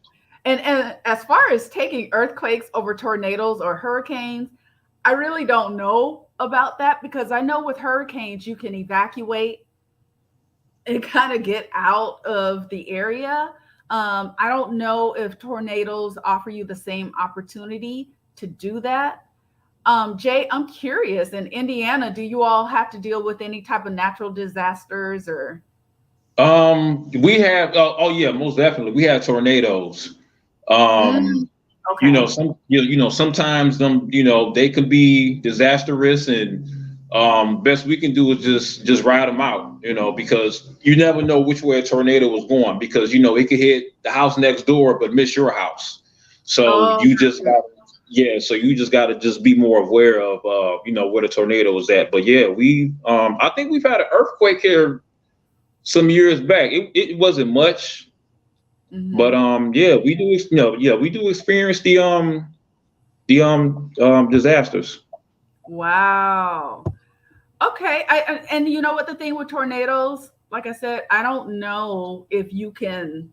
and as far as taking earthquakes over tornadoes or hurricanes, I really don't know about that because I know with hurricanes you can evacuate and kind of get out of the area. I don't know if tornadoes offer you the same opportunity to do that. Jay, I'm curious. In Indiana, do you all have to deal with any type of natural disasters or? We have. Oh yeah, most definitely. We have tornadoes. Mm, Um, okay. sometimes them, they could be disastrous, and best we can do is just ride them out. Because you never know which way a tornado was going, because it could hit the house next door but miss your house. So Oh, you just got yeah. So you just got to just be more aware of where the tornado is at. But yeah, I think we've had an earthquake here some years back. It wasn't much, but hmm. yeah, we do experience the disasters. Wow. Okay. And you know what the thing with tornadoes, like I said, I don't know if you can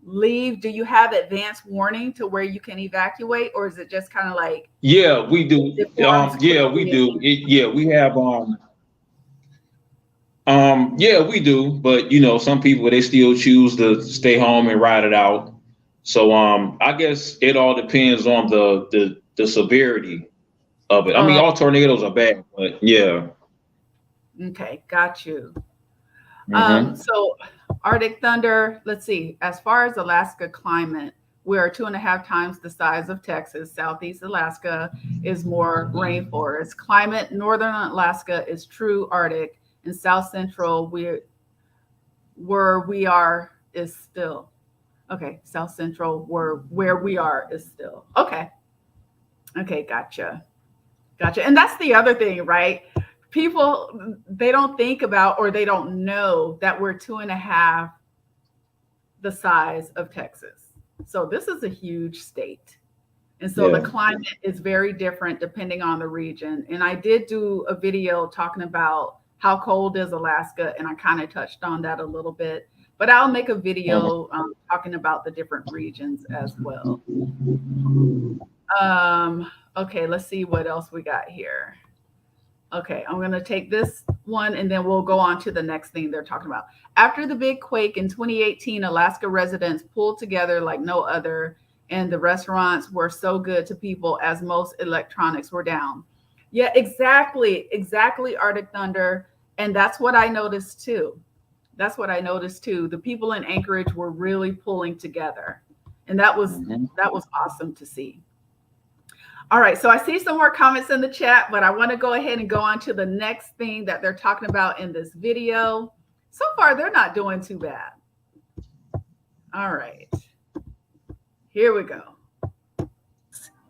leave. Do you have advance warning to where you can evacuate, or is it just kind of like Yeah, we do. it forms Yeah, we quickly? do. Yeah, we have. Yeah, we do. But some people, they still choose to stay home and ride it out. So I guess it all depends on the severity of it. I mean, Oh, all tornadoes are bad, but yeah. okay, got you. Hmm. So Arctic thunder, let's see, as far as Alaska climate, we are 2.5 times the size of Texas. Southeast Alaska is more rainforest. Climate, northern Alaska is true Arctic, and south central where we are is still. Okay, South Central, where we are is still okay. Okay, gotcha. And that's the other thing, right? People, they don't think about, or they don't know that we're two and a half the size of Texas. So this is a huge state. And so the Yeah. climate is very different depending on the region. And I did do a video talking about how cold is Alaska, and I kind of touched on that a little bit. But I'll make a video talking about the different regions as well. Okay, let's see what else we got here. Okay, I'm going to take this one and then we'll go on to the next thing they're talking about. After the big quake in 2018, Alaska residents pulled together like no other, and the restaurants were so good to people as most electronics were down. Yeah, exactly, Arctic Thunder. And that's what I noticed too. The people in Anchorage were really pulling together. And that was awesome to see. All right, so I see some more comments in the chat, but I want to go ahead and go on to the next thing that they're talking about in this video. So far, they're not doing too bad. All right, here we go.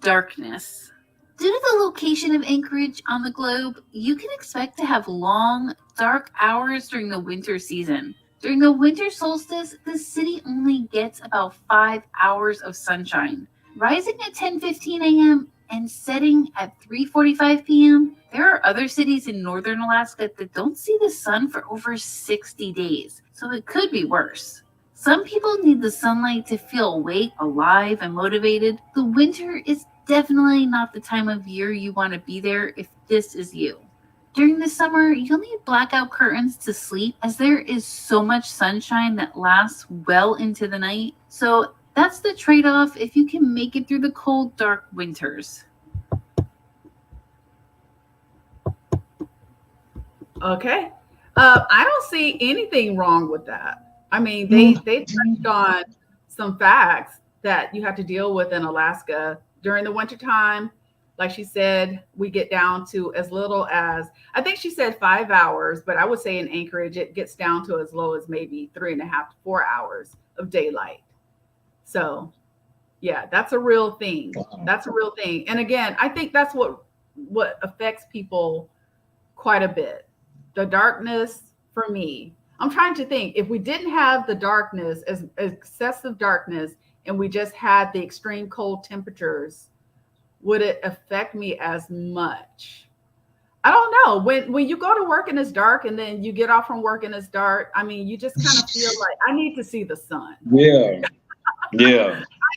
Darkness. Due to the location of Anchorage on the globe, you can expect to have long, dark hours during the winter season. During the winter solstice, the city only gets about 5 hours of sunshine. Rising at 10:15 a.m. and setting at 3:45 p.m., there are other cities in northern Alaska that don't see the sun for over 60 days, so it could be worse. Some people need the sunlight to feel awake, alive, and motivated. The winter is definitely not the time of year you want to be there if this is you. During the summer, you'll need blackout curtains to sleep as there is so much sunshine that lasts well into the night. So that's the trade-off if you can make it through the cold, dark winters. Okay. I don't see anything wrong with that. I mean, they touched on some facts that you have to deal with in Alaska during the wintertime. Like she said, we get down to as little as, I think she said 5 hours, but I would say in Anchorage, it gets down to as low as maybe 3.5 to 4 hours of daylight. So yeah, that's a real thing. That's a real thing. And again, I think that's what affects people quite a bit. The darkness for me. I'm trying to think, if we didn't have the darkness, as excessive darkness, and we just had the extreme cold temperatures, would it affect me as much? I don't know. When you go to work and it's dark and then you get off from work and it's dark, I mean, you just kind of feel like I need to see the sun. Yeah.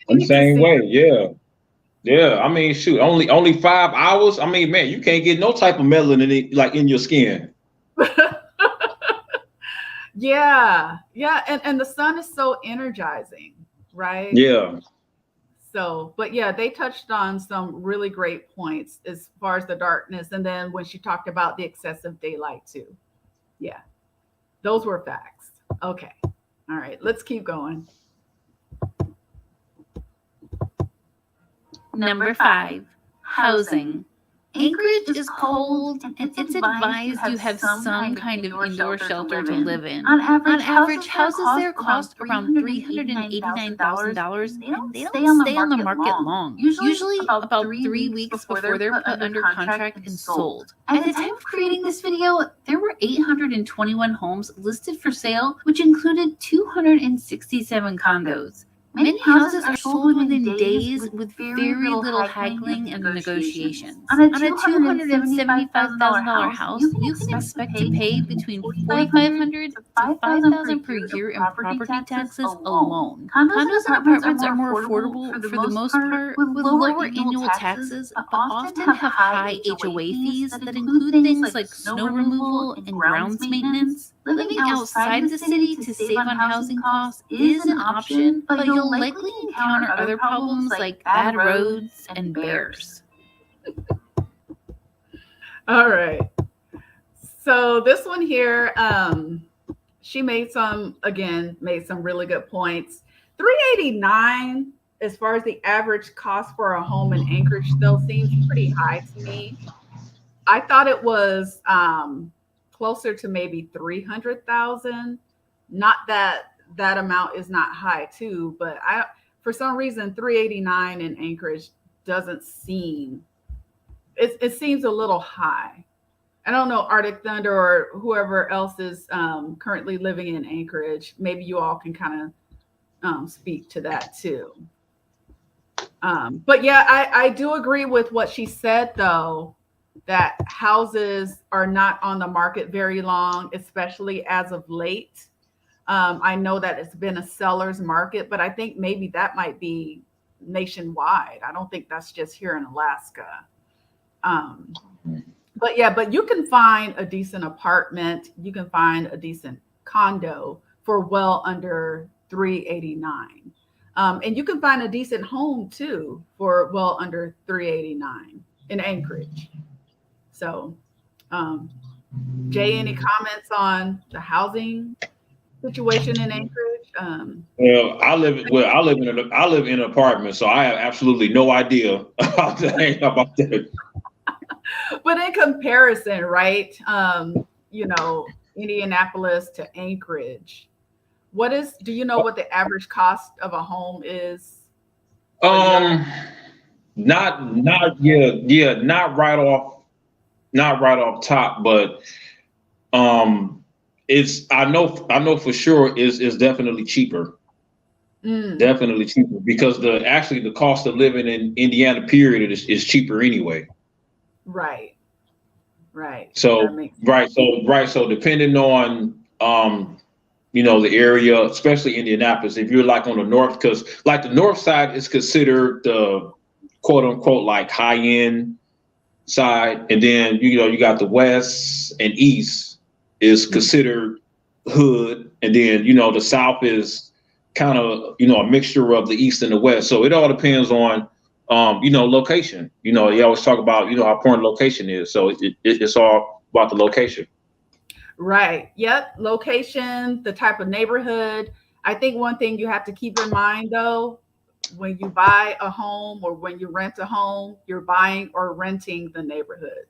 I'm the same way. Yeah. I mean, shoot, only 5 hours. I mean, man, you can't get no type of melanin like in your skin. Yeah. And the sun is so energizing, right? Yeah. So, but yeah, they touched on some really great points as far as the darkness. And then when she talked about the excessive daylight too. Yeah, those were facts. Okay. All right, let's keep going. Number 5, housing. Anchorage is cold, and it's advised you have some kind of indoor shelter to live in. On average, houses there cost around $389,000, and they don't stay on the market long, usually about 3 weeks before they're put under contract and sold. At the time of creating this video, there were 821 homes listed for sale, which included 267 condos. Many houses are sold within days with very little haggling and negotiations. On a $275,000 house, you can expect to pay between $4,500 to $5,000 per year in property taxes alone. Condos and apartments are more affordable for the most part, with lower annual taxes, but often have high HOA fees that include things like snow removal and grounds maintenance. Living outside the city to save on housing costs is an option, but you'll likely encounter other problems like bad roads and bears. All right. So this one here, she made some really good points. $389 as far as the average cost for a home in Anchorage still seems pretty high to me. I thought it was closer to maybe 300,000. Not that that amount is not high too. But for some reason, 389 in Anchorage doesn't seem, it seems a little high. I don't know, Arctic Thunder or whoever else is currently living in Anchorage. Maybe you all can kind of speak to that too. But yeah, I do agree with what she said, though, that houses are not on the market very long, especially as of late. I know that it's been a seller's market, but I think maybe that might be nationwide. I don't think that's just here in Alaska. Um, but yeah, but you can find a decent apartment, you can find a decent condo for well under 389. And you can find a decent home too for well under 389 in Anchorage. So, um, Jay, any comments on the housing situation in Anchorage? Well, I live in an apartment, so I have absolutely no idea about that. But in comparison, right? Indianapolis to Anchorage, do you know what the average cost of a home is? Um, not yeah, not right off top, but um, it's I know for sure is definitely cheaper. Mm, Definitely cheaper because the cost of living in Indiana period is cheaper anyway. right, right. That So makes so depending on the area, especially Indianapolis, if you're like on the north, because like the north side is considered the quote unquote like high end side, and then you got the west and east is sense. considered hood, and then the south is kind of a mixture of the east and the west. So it all depends on location. You always talk about how important location is. So it's all about the location. Right. Yep. Location, the type of neighborhood. I think one thing you have to keep in mind, though, when you buy a home or when you rent a home, you're buying or renting the neighborhood.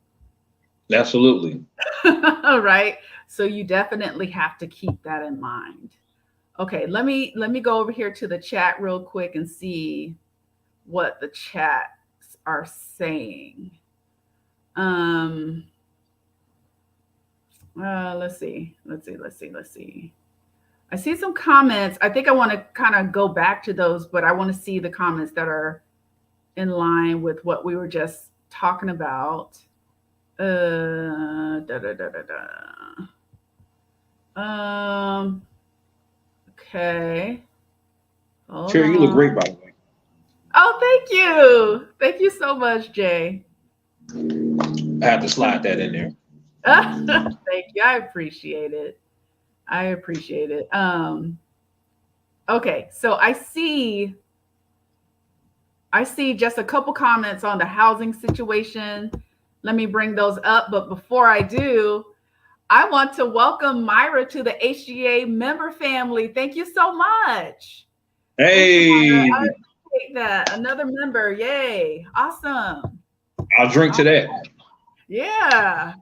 Absolutely. Right. So you definitely have to keep that in mind. Okay, let me go over here to the chat real quick and see what the chats are saying. Um, let's see. I see some comments. I think I want to kind of go back to those, but I want to see the comments that are in line with what we were just talking about. Da, da, da, da, da. Okay. Hold Sure, you look great, on. by the way. Oh, thank you. Thank you so much, Jay. I had to slide that in there. Thank you. I appreciate it. I appreciate it. Okay, so I see just a couple comments on the housing situation. Let me bring those up. But before I do, I want to welcome Myra to the HGA member family. Thank you so much. Thank you, Myra. Hey, I appreciate that. Another member. Yay. Awesome. I'll drink to that. Yeah,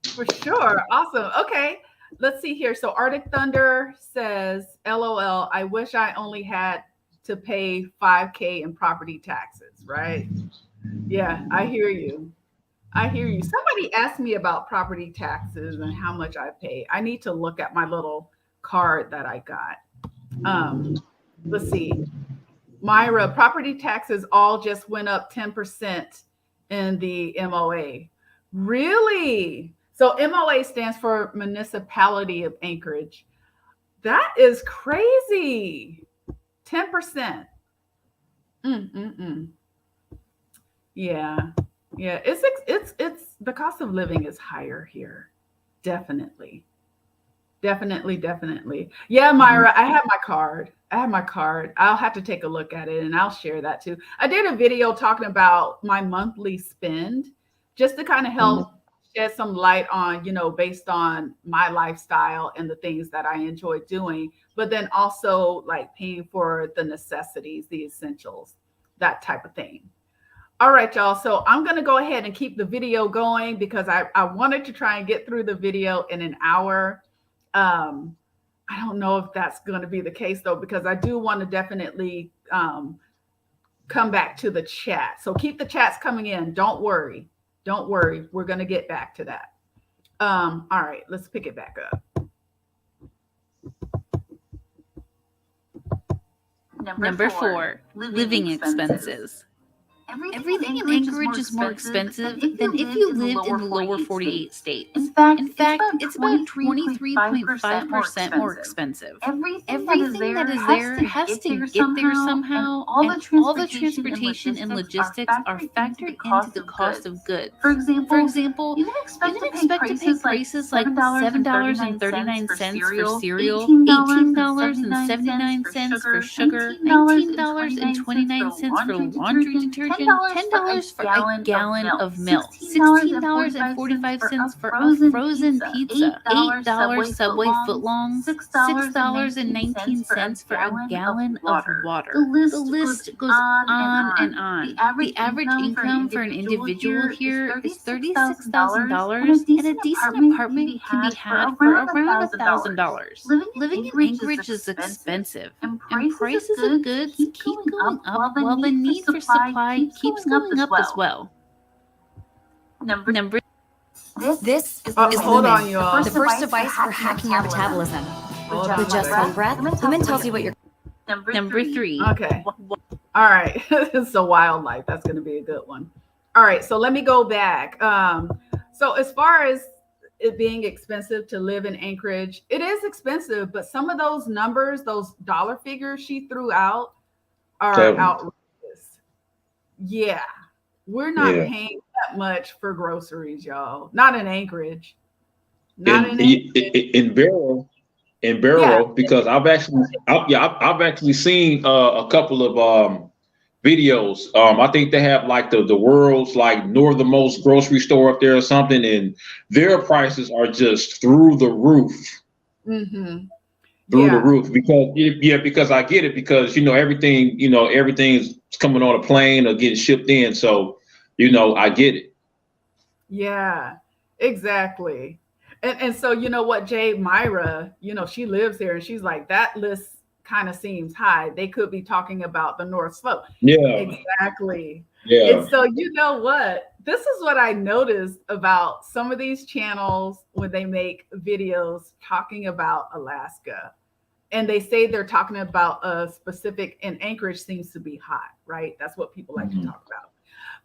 for sure. Awesome. Okay. Let's see here. So Arctic Thunder says, LOL, I wish I only had to pay 5K in property taxes, right? Yeah, I hear you. I hear you. Somebody asked me about property taxes and how much I pay. I need to look at my little card that I got. Let's see. Myra, property taxes all just went up 10% in the MOA. Really? So MOA stands for Municipality of Anchorage. That is crazy. 10%. Mm-mm-mm. Yeah. Yeah. It's the cost of living is higher here. Definitely. Definitely. Yeah, Myra, I have my card. I'll have to take a look at it and I'll share that too. I did a video talking about my monthly spend just to kind of help shed some light on, based on my lifestyle and the things that I enjoy doing, but then also like paying for the necessities, the essentials, that type of thing. All right, y'all. So I'm going to go ahead and keep the video going because I wanted to try and get through the video in an hour. Um, I don't know if that's going to be the case though, because I do want to definitely come back to the chat. So keep the chats coming in. Don't worry. Don't worry. We're going to get back to that. All right, let's pick it back up. Number four, living expenses. Everything in Anchorage is more expensive than if you lived in the lower 48 states. In fact, it's about 23.5% more expensive. Everything that is there has to get there somehow, and all the transportation and logistics are factored into the cost of goods. For example, you can expect to pay prices like $7.39 for cereal, $18.79 for sugar, $19.29 for laundry detergent, $10 for a gallon of milk, $16.45 for a frozen pizza, $8 Subway footlong, $6.19 for a gallon of water. The list goes on and on. The average income for an individual here is $36,000, and a decent apartment can be had for around $1,000. Living in Anchorage is expensive, and prices of goods keep going up while the need for supply keeps going up as well. Number This is hold on, Lumen, y'all. the first device for hacking your metabolism. With just one breath, Lumen tells you what you're. Number three. Okay. All right. It's a wildlife. That's going to be a good one. All right. So let me go back. So as far as it being expensive to live in Anchorage, it is expensive, but some of those numbers, those dollar figures she threw out are outrageous. Yeah. We're not paying that much for groceries, y'all. Not in Anchorage. Not in Anchorage. In Barrow, because I've actually seen a couple of videos. I think they have like the world's like northernmost grocery store up there or something, and their prices are just through the roof. Mm-hmm. Through the roof, because I get it, because everything's coming on a plane or getting shipped in, so I get it. Yeah, exactly. And so you know what, Jay, Myra, she lives here, and she's like, that list kind of seems high. They could be talking about the North Slope. Yeah, exactly. Yeah. And so you know what? This is what I noticed about some of these channels when they make videos talking about Alaska. And they say they're talking about a specific, and Anchorage seems to be hot, right? That's what people like to talk about.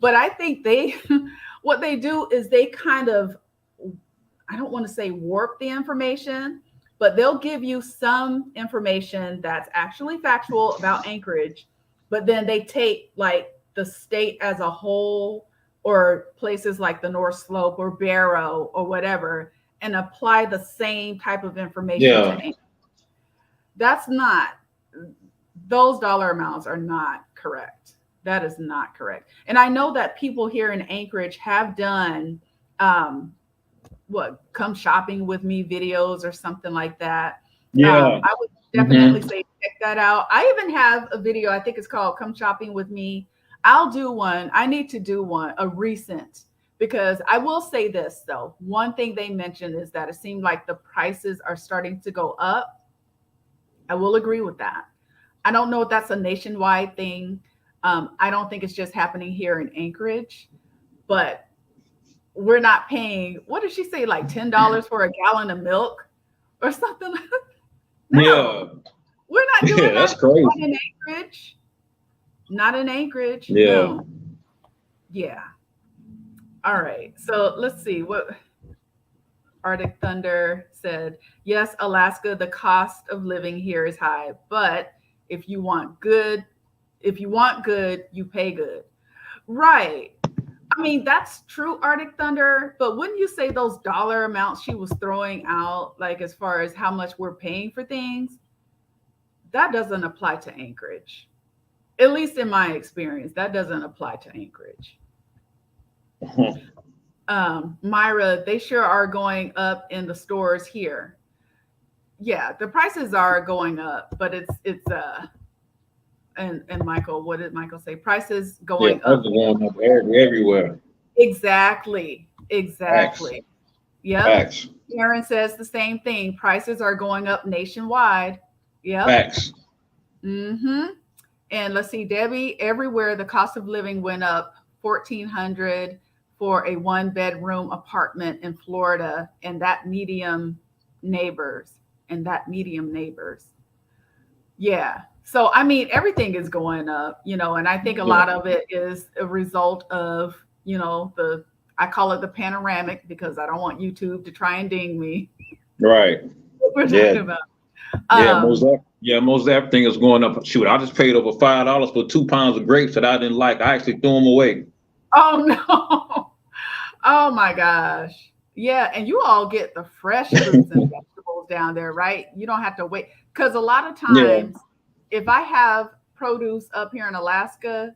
But I think what they do is they kind of, I don't want to say warp the information, but they'll give you some information that's actually factual about Anchorage, but then they take like the state as a whole, or places like the North Slope or Barrow or whatever, and apply the same type of information to Anchorage. Those dollar amounts are not correct. That is not correct. And I know that people here in Anchorage have done come shopping with me videos or something like that. Yeah. I would definitely say check that out. I even have a video, I think it's called Come Shopping With Me. I'll do one. I need to do one, a recent, because I will say this though. One thing they mentioned is that it seemed like the prices are starting to go up. I will agree with that. I don't know if that's a nationwide thing. I don't think it's just happening here in Anchorage, but we're not paying, what did she say, like $10 for a gallon of milk or something? No, yeah. We're not doing that. That's crazy. Not in Anchorage. Not in Anchorage. Yeah. No. Yeah. All right. So let's see what Arctic Thunder said. Yes, Alaska, the cost of living here is high, but if you want good, you pay good. Right. I mean, that's true, Arctic Thunder, but wouldn't you say those dollar amounts she was throwing out, like as far as how much we're paying for things, that doesn't apply to Anchorage. At least in my experience, that doesn't apply to Anchorage. Myra, they sure are going up in the stores here. Yeah, the prices are going up, but it's and Michael, what did Michael say? Prices going up. Going up everywhere. Exactly. Yep. Facts. Karen says the same thing. Prices are going up nationwide. Yep. Facts. Mm-hmm. And let's see, Debbie, everywhere the cost of living went up 1,400 for a 1-bedroom apartment in Florida, and that medium neighbors. Yeah. So I mean, everything is going up, and I think a Yeah. lot of it is a result of, I call it the panoramic because I don't want YouTube to try and ding me. Right. What we're Yeah. talking about. Most everything is going up. Shoot, I just paid over $5 for 2 pounds of grapes that I didn't like. I actually threw them away. Oh no. Oh my gosh. Yeah, and you all get the fresh fruits and vegetables down there, right? You don't have to wait. Because a lot of Yeah. times, if I have produce up here in Alaska,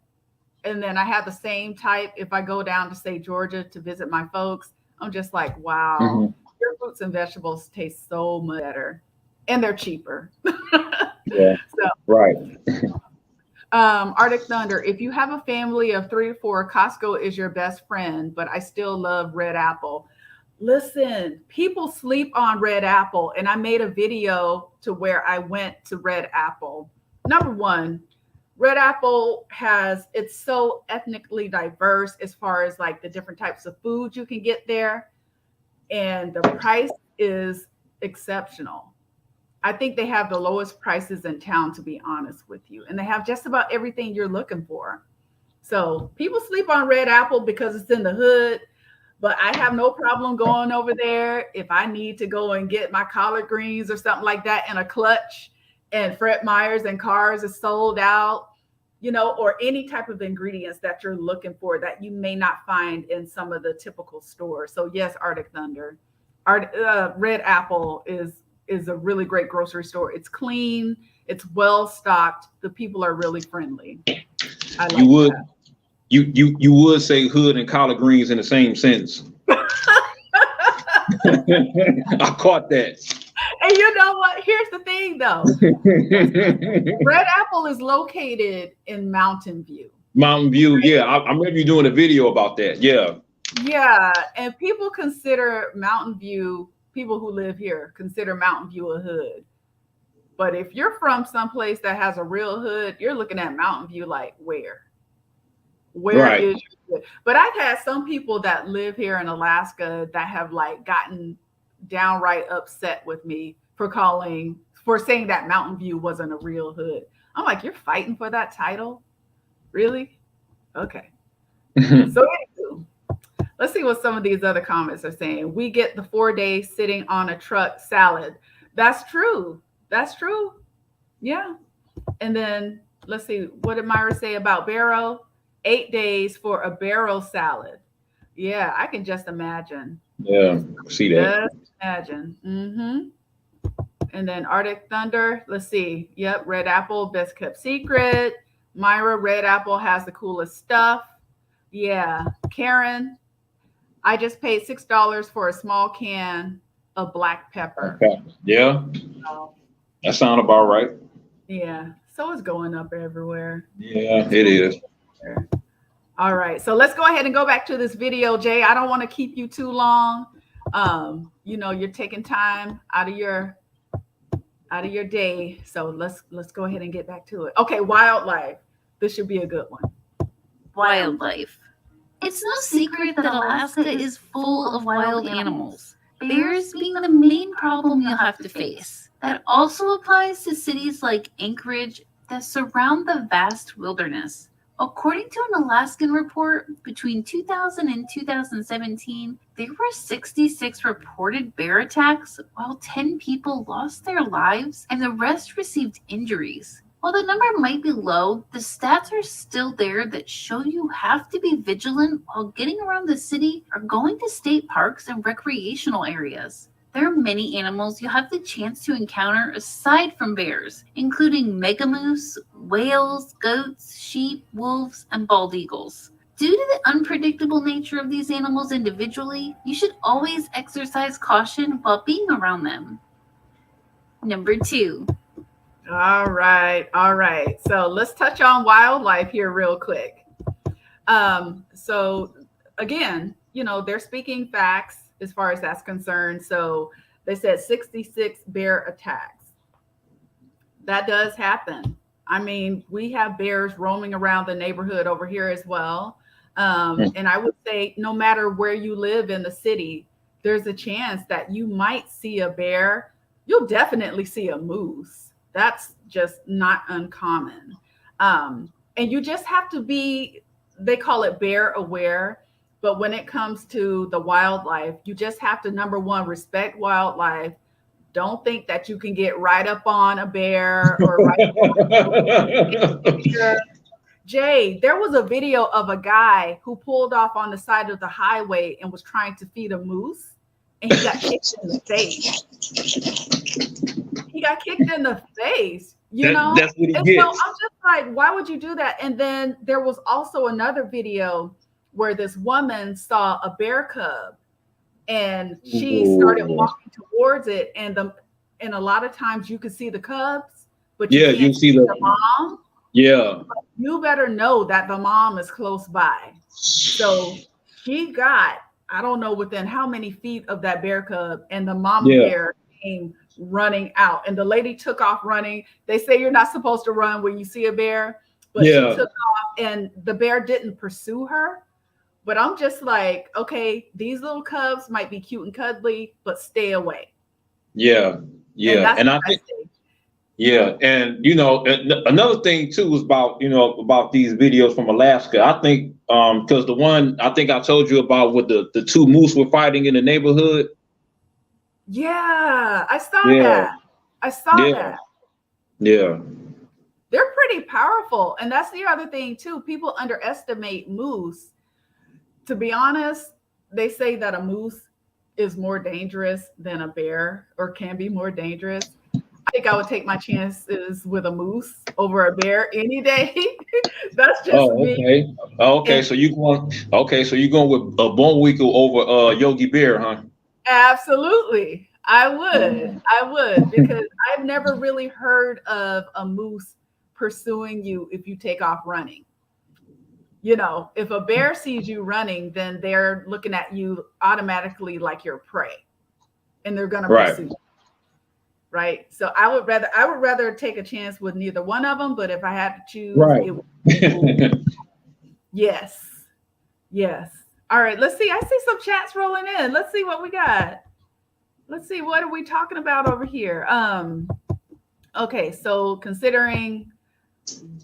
and then I have the same type, if I go down to, say, Georgia to visit my folks, I'm just like, wow, Mhm. your fruits and vegetables taste so much better. And they're cheaper. Yeah. So, Right. Arctic Thunder, if you have a family of 3 to 4, Costco is your best friend, but I still love Red Apple. Listen, people sleep on Red Apple, and I made a video to where I went to Red Apple. Number one, Red Apple it's so ethnically diverse as far as like the different types of food you can get there, and the price is exceptional. I think they have the lowest prices in town, to be honest with you. And they have just about everything you're looking for. So people sleep on Red Apple because it's in the hood, but I have no problem going over there if I need to go and get my collard greens or something like that in a clutch, and Fred Meyer's and Cars is sold out, or any type of ingredients that you're looking for that you may not find in some of the typical stores. So yes, Arctic Thunder. Red Apple is a really great grocery store. It's clean, it's well stocked. The people are really friendly. I like that. You would say hood and collard greens in the same sentence. I caught that. And you know what? Here's the thing though. Red Apple is located in Mountain View. Mountain View, yeah. I remember you doing a video about that. Yeah. Yeah, and people consider Mountain View, people who live here consider Mountain View a hood. But if you're from someplace that has a real hood, you're looking at Mountain View like, where Right. is your hood? But I've had some people that live here in Alaska that have like gotten downright upset with me for saying that Mountain View wasn't a real hood. I'm like, you're fighting for that title? Really? Okay. So anywho, let's see what some of these other comments are saying. We get the 4-day sitting on a truck salad. That's true. That's true. Yeah. And then let's see, what did Myra say about Barrow? 8 days for a Barrow salad. Yeah, I can just imagine. Yeah, see that. Just imagine. Mm-hmm. And then Arctic Thunder. Let's see. Yep, Red Apple, best kept secret. Myra, Red Apple has the coolest stuff. Yeah. Karen, I just paid $6 for a small can of black pepper. Okay. Yeah, So, that sounds about right. yeah. So it's going up everywhere. Yeah, it is. All right. So let's go ahead and go back to this video, Jay. I don't want to keep you too long. You're taking time out of your day. So let's go ahead and get back to it. Okay, wildlife. This should be a good one. Wildlife. It's no secret that Alaska is full of wild animals, bears being the main problem you'll have to face. That also applies to cities like Anchorage that surround the vast wilderness. According to an Alaskan report, between 2000 and 2017, there were 66 reported bear attacks, while 10 people lost their lives and the rest received injuries. While the number might be low, the stats are still there that show you have to be vigilant while getting around the city or going to state parks and recreational areas. There are many animals you'll have the chance to encounter aside from bears, including megamoose, whales, goats, sheep, wolves, and bald eagles. Due to the unpredictable nature of these animals individually, you should always exercise caution while being around them. Number 2. All right. So let's touch on wildlife here real quick. So again, they're speaking facts. as far as that's concerned. So they said 66 bear attacks. That does happen. I mean, we have bears roaming around the neighborhood over here as well. And I would say no matter where you live in the city, there's a chance that you might see a bear. You'll definitely see a moose. That's just not uncommon. And you just have to be, they call it bear aware. But when it comes to the wildlife, you just have to, number one, respect wildlife. Don't think that you can get right up on a bear or right up on a deer. Jay, there was a video of a guy who pulled off on the side of the highway and was trying to feed a moose, and he got kicked in the face. He got kicked in the face, know? That's what he and gets. So I'm just like, why would you do that? And then there was also another video where this woman saw a bear cub and she started walking towards it. And a lot of times you can see the cubs, but you can't see the mom. Yeah. But you better know that the mom is close by. So she got, I don't know within how many feet of that bear cub, and the mama bear came running out. And the lady took off running. They say you're not supposed to run when you see a bear, but she took off, and the bear didn't pursue her. But I'm just like, okay, these little cubs might be cute and cuddly, but stay away. Yeah. And I think, and another thing too is about these videos from Alaska. I think because the one I think I told you about with the two moose were fighting in the neighborhood. Yeah, I saw that. I saw that. Yeah. They're pretty powerful. And that's the other thing too. People underestimate moose. To be honest, they say that a moose is more dangerous than a bear, or can be more dangerous. I think I would take my chances with a moose over a bear any day. That's just me. Okay. So you going with a bone weasel over Yogi Bear, huh? Absolutely. I would, because I've never really heard of a moose pursuing you if you take off running. If a bear sees you running, then they're looking at you automatically like you're prey, and they're going to pursue you. Right. So I would rather take a chance with neither one of them. But if I had to choose, it would be yes. All right. Let's see. I see some chats rolling in. Let's see what we got. Let's see. What are we talking about over here? Okay. So considering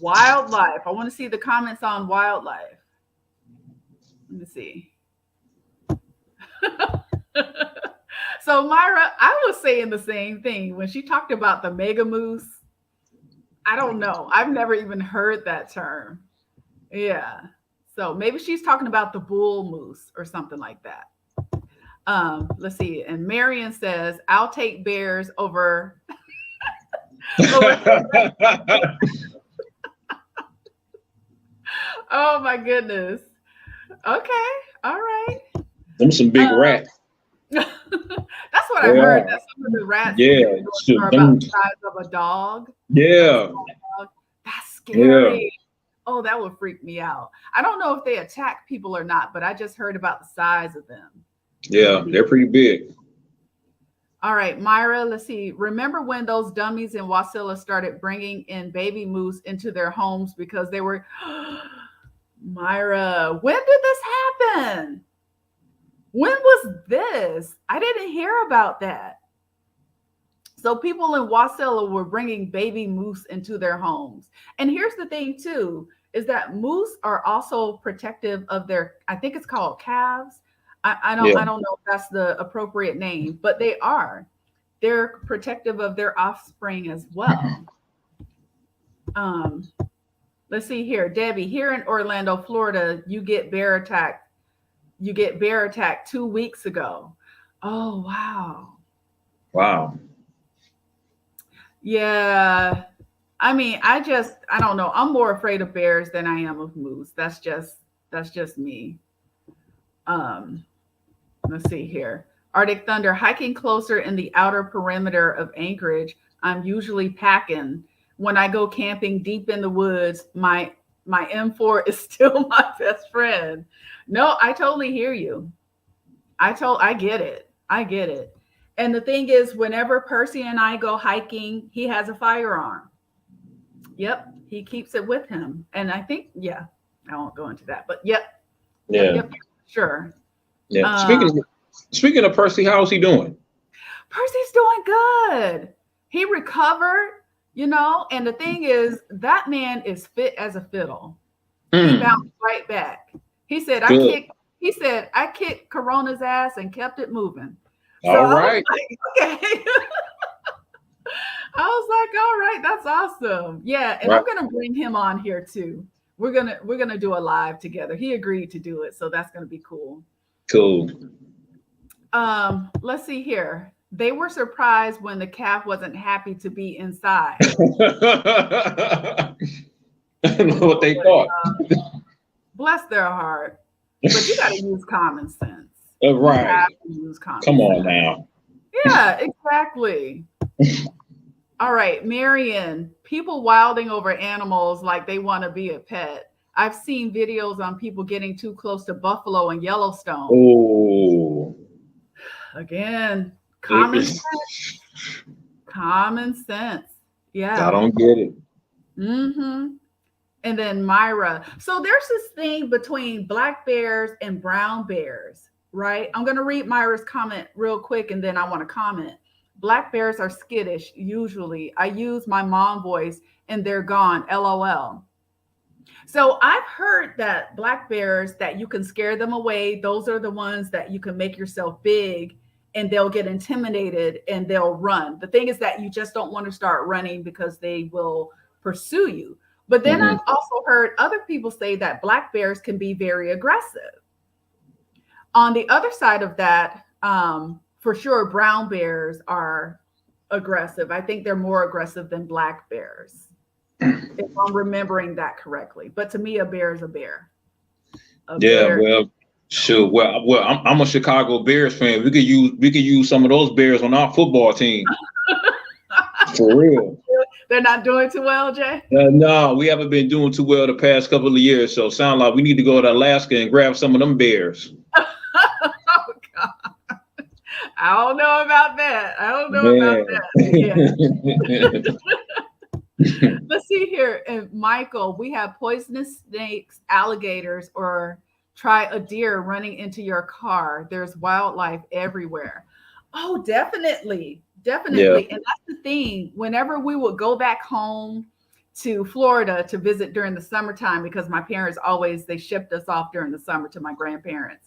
wildlife, I want to see the comments on wildlife. Let me see. So Myra, I was saying the same thing when she talked about the mega moose. I don't know. I've never even heard that term. Yeah. So maybe she's talking about the bull moose or something like that. Let's see. And Marion says, I'll take bears over. Oh my goodness. Okay. All right. Them some big rats. That's what I heard. That some of the rats are about the size of a dog. Yeah. That's scary. Yeah. Oh, that would freak me out. I don't know if they attack people or not, but I just heard about the size of them. Yeah, they're pretty big. All right, Myra, let's see. Remember when those dummies in Wasilla started bringing in baby moose into their homes because they were... Myra, when did this happen? When was this? I didn't hear about that. So people in Wasilla were bringing baby moose into their homes. And here's the thing too, is that moose are also protective of their, I think it's called calves. I don't know if that's the appropriate name, but they are. They're protective of their offspring as well. Let's see here, Debbie. Here in Orlando, Florida, you get bear attacked 2 weeks ago. Oh wow. Wow. Yeah. I mean, I don't know. I'm more afraid of bears than I am of moose. That's just me. Let's see here. Arctic Thunder, hiking closer in the outer perimeter of Anchorage. I'm usually packing. When I go camping deep in the woods, my M4 is still my best friend. No, I totally hear you. I get it. I get it. And the thing is, whenever Percy and I go hiking, he has a firearm. Yep, he keeps it with him. And I think, yeah, I won't go into that, but yep, yep, Yeah. yep, sure. Yeah. Um, Speaking of Percy, how's he doing? Percy's doing good. He recovered, and the thing is, that man is fit as a fiddle. He bounced Mm, right back. He said, good. I kicked Corona's ass and kept it moving. So All I was right. like, okay. I was like, all right, that's awesome. Yeah, and Right. I'm gonna bring him on here too. We're gonna do a live together. He agreed to do it, so that's gonna be cool. Cool. Let's see here. They were surprised when the calf wasn't happy to be inside. I don't know what they thought. Bless their heart. But you got to use common sense. You Right. have to use common Come on sense. now. Yeah, exactly. All right, Marion, people wilding over animals like they want to be a pet. I've seen videos on people getting too close to buffalo and Yellowstone. Oh. Again, common sense. Common sense. Yeah. I don't get it. Mm-hmm. And then Myra. So there's this thing between black bears and brown bears, right? I'm going to read Myra's comment real quick and then I want to comment. Black bears are skittish, usually. I use my mom voice and they're gone, LOL. So I've heard that black bears, that you can scare them away. Those are the ones that you can make yourself big and they'll get intimidated and they'll run. The thing is that you just don't want to start running because they will pursue you. But then Mhm. I've also heard other people say that black bears can be very aggressive. On the other side of that, for sure, brown bears are aggressive. I think they're more aggressive than black bears, if I'm remembering that correctly. But to me, a bear is a bear. A Yeah, bear. well, sure. Well, I'm a Chicago Bears fan. We could use some of those Bears on our football team. For real. They're not doing too well, Jay. No, we haven't been doing too well the past couple of years. So sound like we need to go to Alaska and grab some of them bears. Oh God. I don't know about that. I don't know about that. Yeah. Let's see here. And Michael, we have poisonous snakes, alligators, or try a deer running into your car. There's wildlife everywhere. Oh, definitely. Yeah. Definitely. And that's the thing. Whenever we would go back home to Florida to visit during the summertime, because my parents always, they shipped us off during the summer to my grandparents,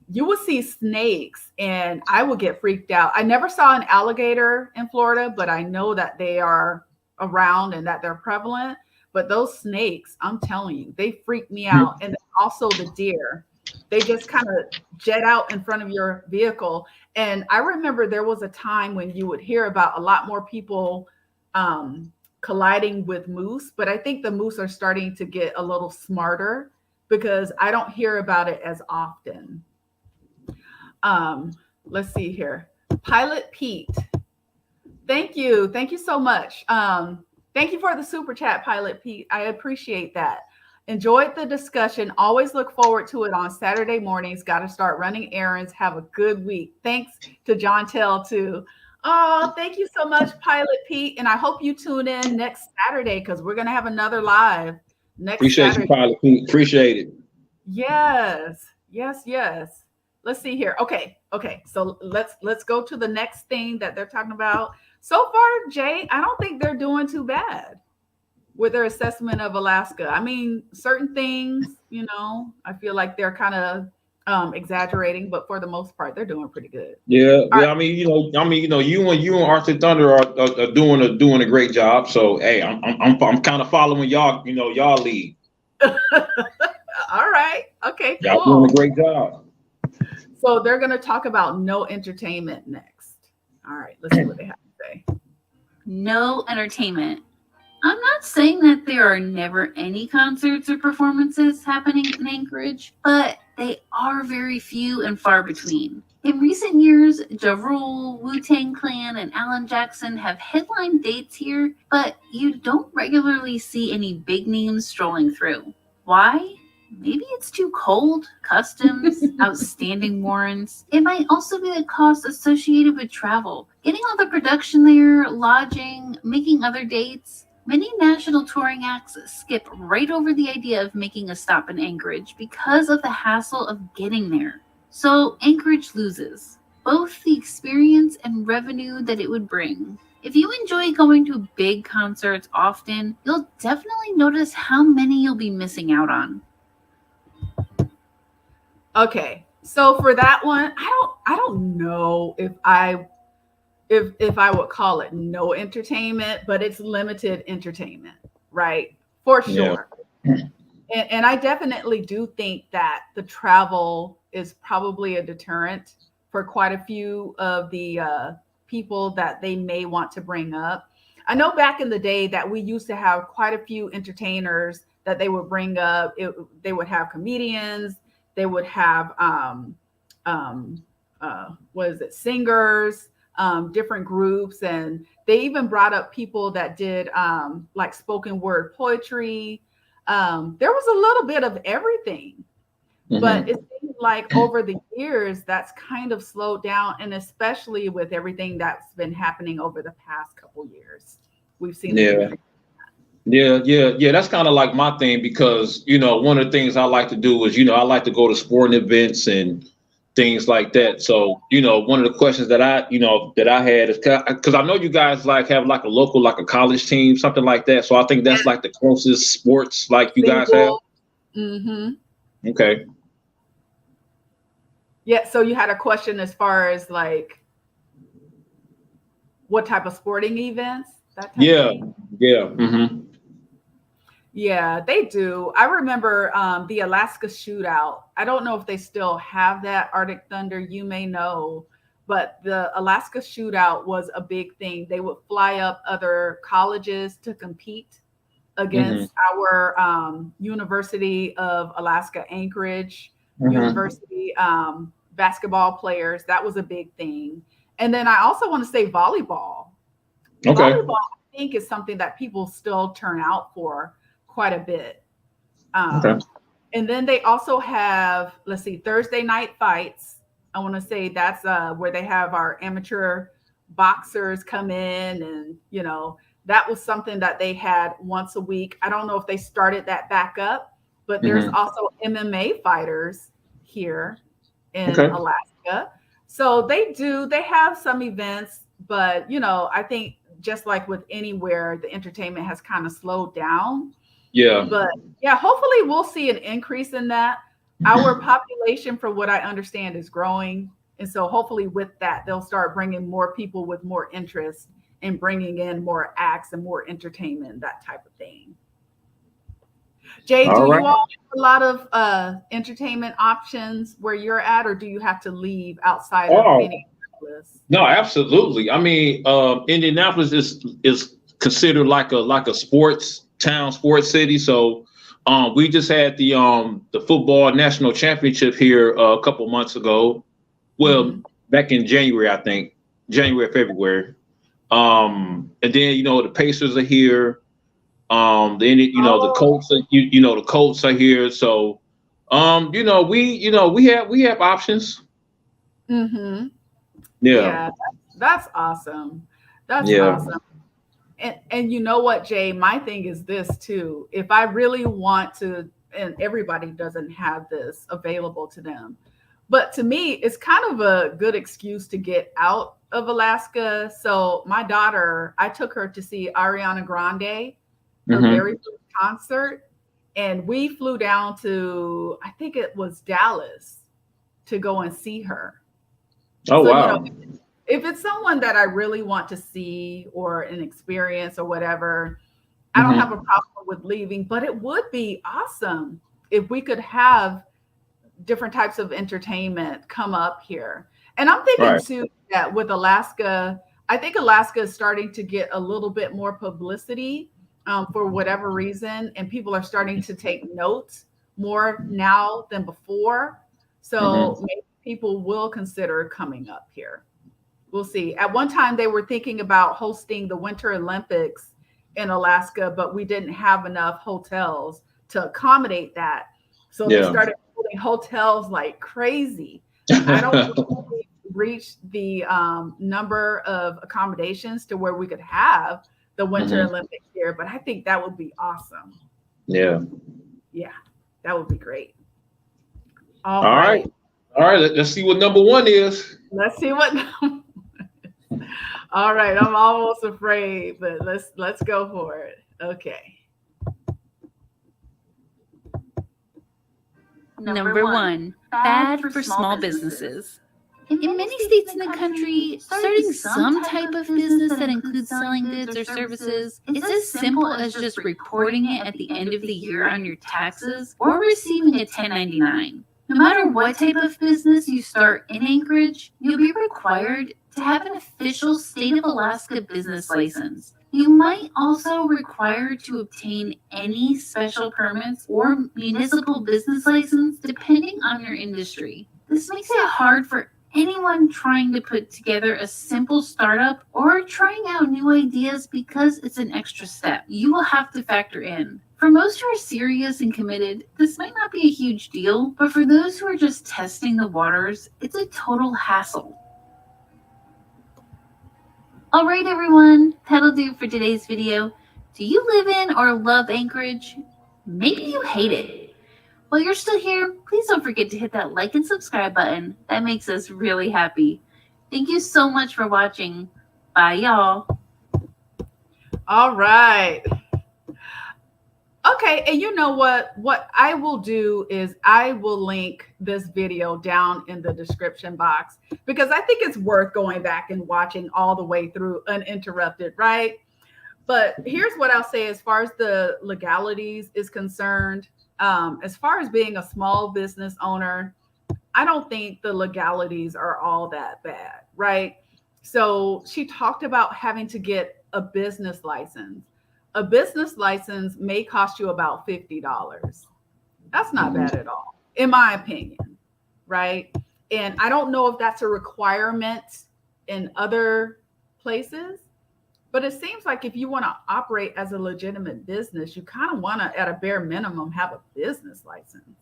you will see snakes and I will get freaked out. I never saw an alligator in Florida, but I know that they are around and that they're prevalent. But those snakes, I'm telling you, they freak me out. And then also the deer, they just kind of jet out in front of your vehicle. And I remember there was a time when you would hear about a lot more people colliding with moose, but I think the moose are starting to get a little smarter because I don't hear about it as often. Let's see here. Pilot Pete. Thank you. Thank you so much. Thank you for the super chat, Pilot Pete. I appreciate that. Enjoyed the discussion. Always look forward to it on Saturday mornings. Got to start running errands. Have a good week. Thanks to Johntel too. Oh, thank you so much, Pilot Pete. And I hope you tune in next Saturday because we're going to have another live next Appreciate Saturday. you, Pilot Pete. Appreciate it. Yes, yes, yes. Let's see here. Okay. So let's go to the next thing that they're talking about. So far, Jay, I don't think they're doing too bad with their assessment of Alaska. I mean, certain things, I feel like they're kind of exaggerating, but for the most part, they're doing pretty good. Yeah. All right. I mean, you and Arctic Thunder are doing a great job. So hey, I'm kind of following y'all. Y'all lead. All right. Okay. Y'all Cool. doing a great job. So they're going to talk about no entertainment next. All right. Let's see what they have to say. No entertainment. I'm not saying that there are never any concerts or performances happening in Anchorage, but they are very few and far between. In recent years, Ja Rule, Wu-Tang Clan, and Alan Jackson have headline dates here, but you don't regularly see any big names strolling through. Why? Maybe it's too cold, customs, outstanding warrants. It might also be the cost associated with travel, getting all the production there, lodging, making other dates. Many national touring acts skip right over the idea of making a stop in Anchorage because of the hassle of getting there. So Anchorage loses both the experience and revenue that it would bring. If you enjoy going to big concerts often, you'll definitely notice how many you'll be missing out on. Okay. So for that one, I don't know if I would call it no entertainment, but it's limited entertainment, right? For Yeah. sure. And I definitely do think that the travel is probably a deterrent for quite a few of the people that they may want to bring up. I know back in the day that we used to have quite a few entertainers that they would bring up. They would have comedians, they would have what is it, singers, different groups, and they even brought up people that did like spoken word poetry. There was a little bit of everything, but it seems like over the years that's kind of slowed down, and especially with everything that's been happening over the past couple years, we've seen an increase. Yeah. That's kind of like my thing because, one of the things I like to do is, I like to go to sporting events and things like that. So, one of the questions that I had is because I know you guys like have like a local, like a college team, something like that. So I think that's like the closest sports like you guys have. Mm-hmm. Okay. Yeah. So you had a question as far as like what type of sporting events? That type of thing? Yeah. Mm-hmm. Yeah, they do. I remember the Alaska Shootout. I don't know if they still have that. Arctic Thunder, you may know, but the Alaska Shootout was a big thing. They would fly up other colleges to compete against our University of Alaska Anchorage University basketball players. That was a big thing. And then I also want to say volleyball. Okay. Volleyball, I think, is something that people still turn out for quite a bit. Okay. And then they also have, let's see, Thursday night fights. I want to say that's where they have our amateur boxers come in, and that was something that they had once a week. I don't know if they started that back up, but there's also MMA fighters here in Alaska. So they have some events, but I think just like with anywhere, the entertainment has kind of slowed down. Yeah. But yeah, hopefully we'll see an increase in that. Our population, from what I understand, is growing. And so hopefully with that, they'll start bringing more people with more interest in bringing in more acts and more entertainment, that type of thing. Jay, do you all have a lot of entertainment options where you're at, or do you have to leave outside of Indianapolis? No, absolutely. I mean, Indianapolis is considered like a sports town, sports city. So we just had the football national championship here a couple months ago. Well, back in January, I think January, February. And then the Pacers are here. Then the Colts are the Colts are here. So we have options. Yeah, that's awesome. That's awesome. And you know what, Jay, my thing is this too. If I really want to, and everybody doesn't have this available to them, but to me, it's kind of a good excuse to get out of Alaska. So my daughter, I took her to see Ariana Grande, her very first concert, and we flew down to, I think it was Dallas, to go and see her. Oh, so, wow. If it's someone that I really want to see or an experience or whatever, I don't have a problem with leaving, but it would be awesome if we could have different types of entertainment come up here. And I'm thinking too that with Alaska, I think Alaska is starting to get a little bit more publicity for whatever reason, and people are starting to take notes more now than before. So maybe people will consider coming up here. We'll see. At one time, they were thinking about hosting the Winter Olympics in Alaska, but we didn't have enough hotels to accommodate that. So they started building hotels like crazy. I don't think we reached the number of accommodations to where we could have the Winter Olympics here, but I think that would be awesome. Yeah. Yeah, that would be great. All right. Let's see what number one is. Let's see what. All right, I'm almost afraid, but let's go for it. Okay. Number one, bad for small businesses. In many states in the country, starting some type of business that includes selling goods or services is as simple as just reporting it at the end of the year on your taxes or receiving a 1099. No matter what type of business you start in Anchorage, you'll be required to have an official State of Alaska business license. You might also require to obtain any special permits or municipal business license depending on your industry. This makes it hard for anyone trying to put together a simple startup or trying out new ideas because it's an extra step you will have to factor in. For most who are serious and committed, this might not be a huge deal, but for those who are just testing the waters, it's a total hassle. Alright everyone, that'll do for today's video. Do you live in or love Anchorage? Maybe you hate it. While you're still here, please don't forget to hit that like and subscribe button. That makes us really happy. Thank you so much for watching. Bye, y'all. All right. Okay, and you know what? What I will do is I will link this video down in the description box because I think it's worth going back and watching all the way through uninterrupted, right? But here's what I'll say as far as the legalities is concerned. As far as being a small business owner, I don't think the legalities are all that bad, right? So she talked about having to get a business license. A business license may cost you about $50. That's not bad at all, in my opinion, right? And I don't know if that's a requirement in other places, but it seems like if you want to operate as a legitimate business, you kind of want to, at a bare minimum, have a business license.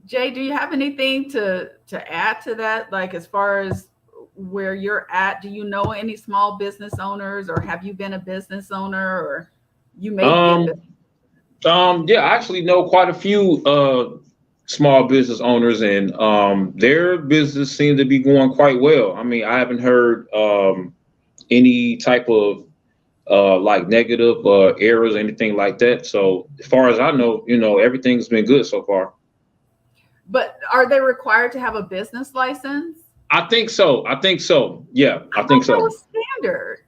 Jay, do you have anything to add to that? Like as far as where you're at, do you know any small business owners, or have you been a business owner, or you may be yeah, I actually know quite a few small business owners, and their business seems to be going quite well. I mean, I haven't heard any type of like negative errors or anything like that. So as far as I know, everything's been good so far. But are they required to have a business license? I think so. Yeah, I think so. That was standard.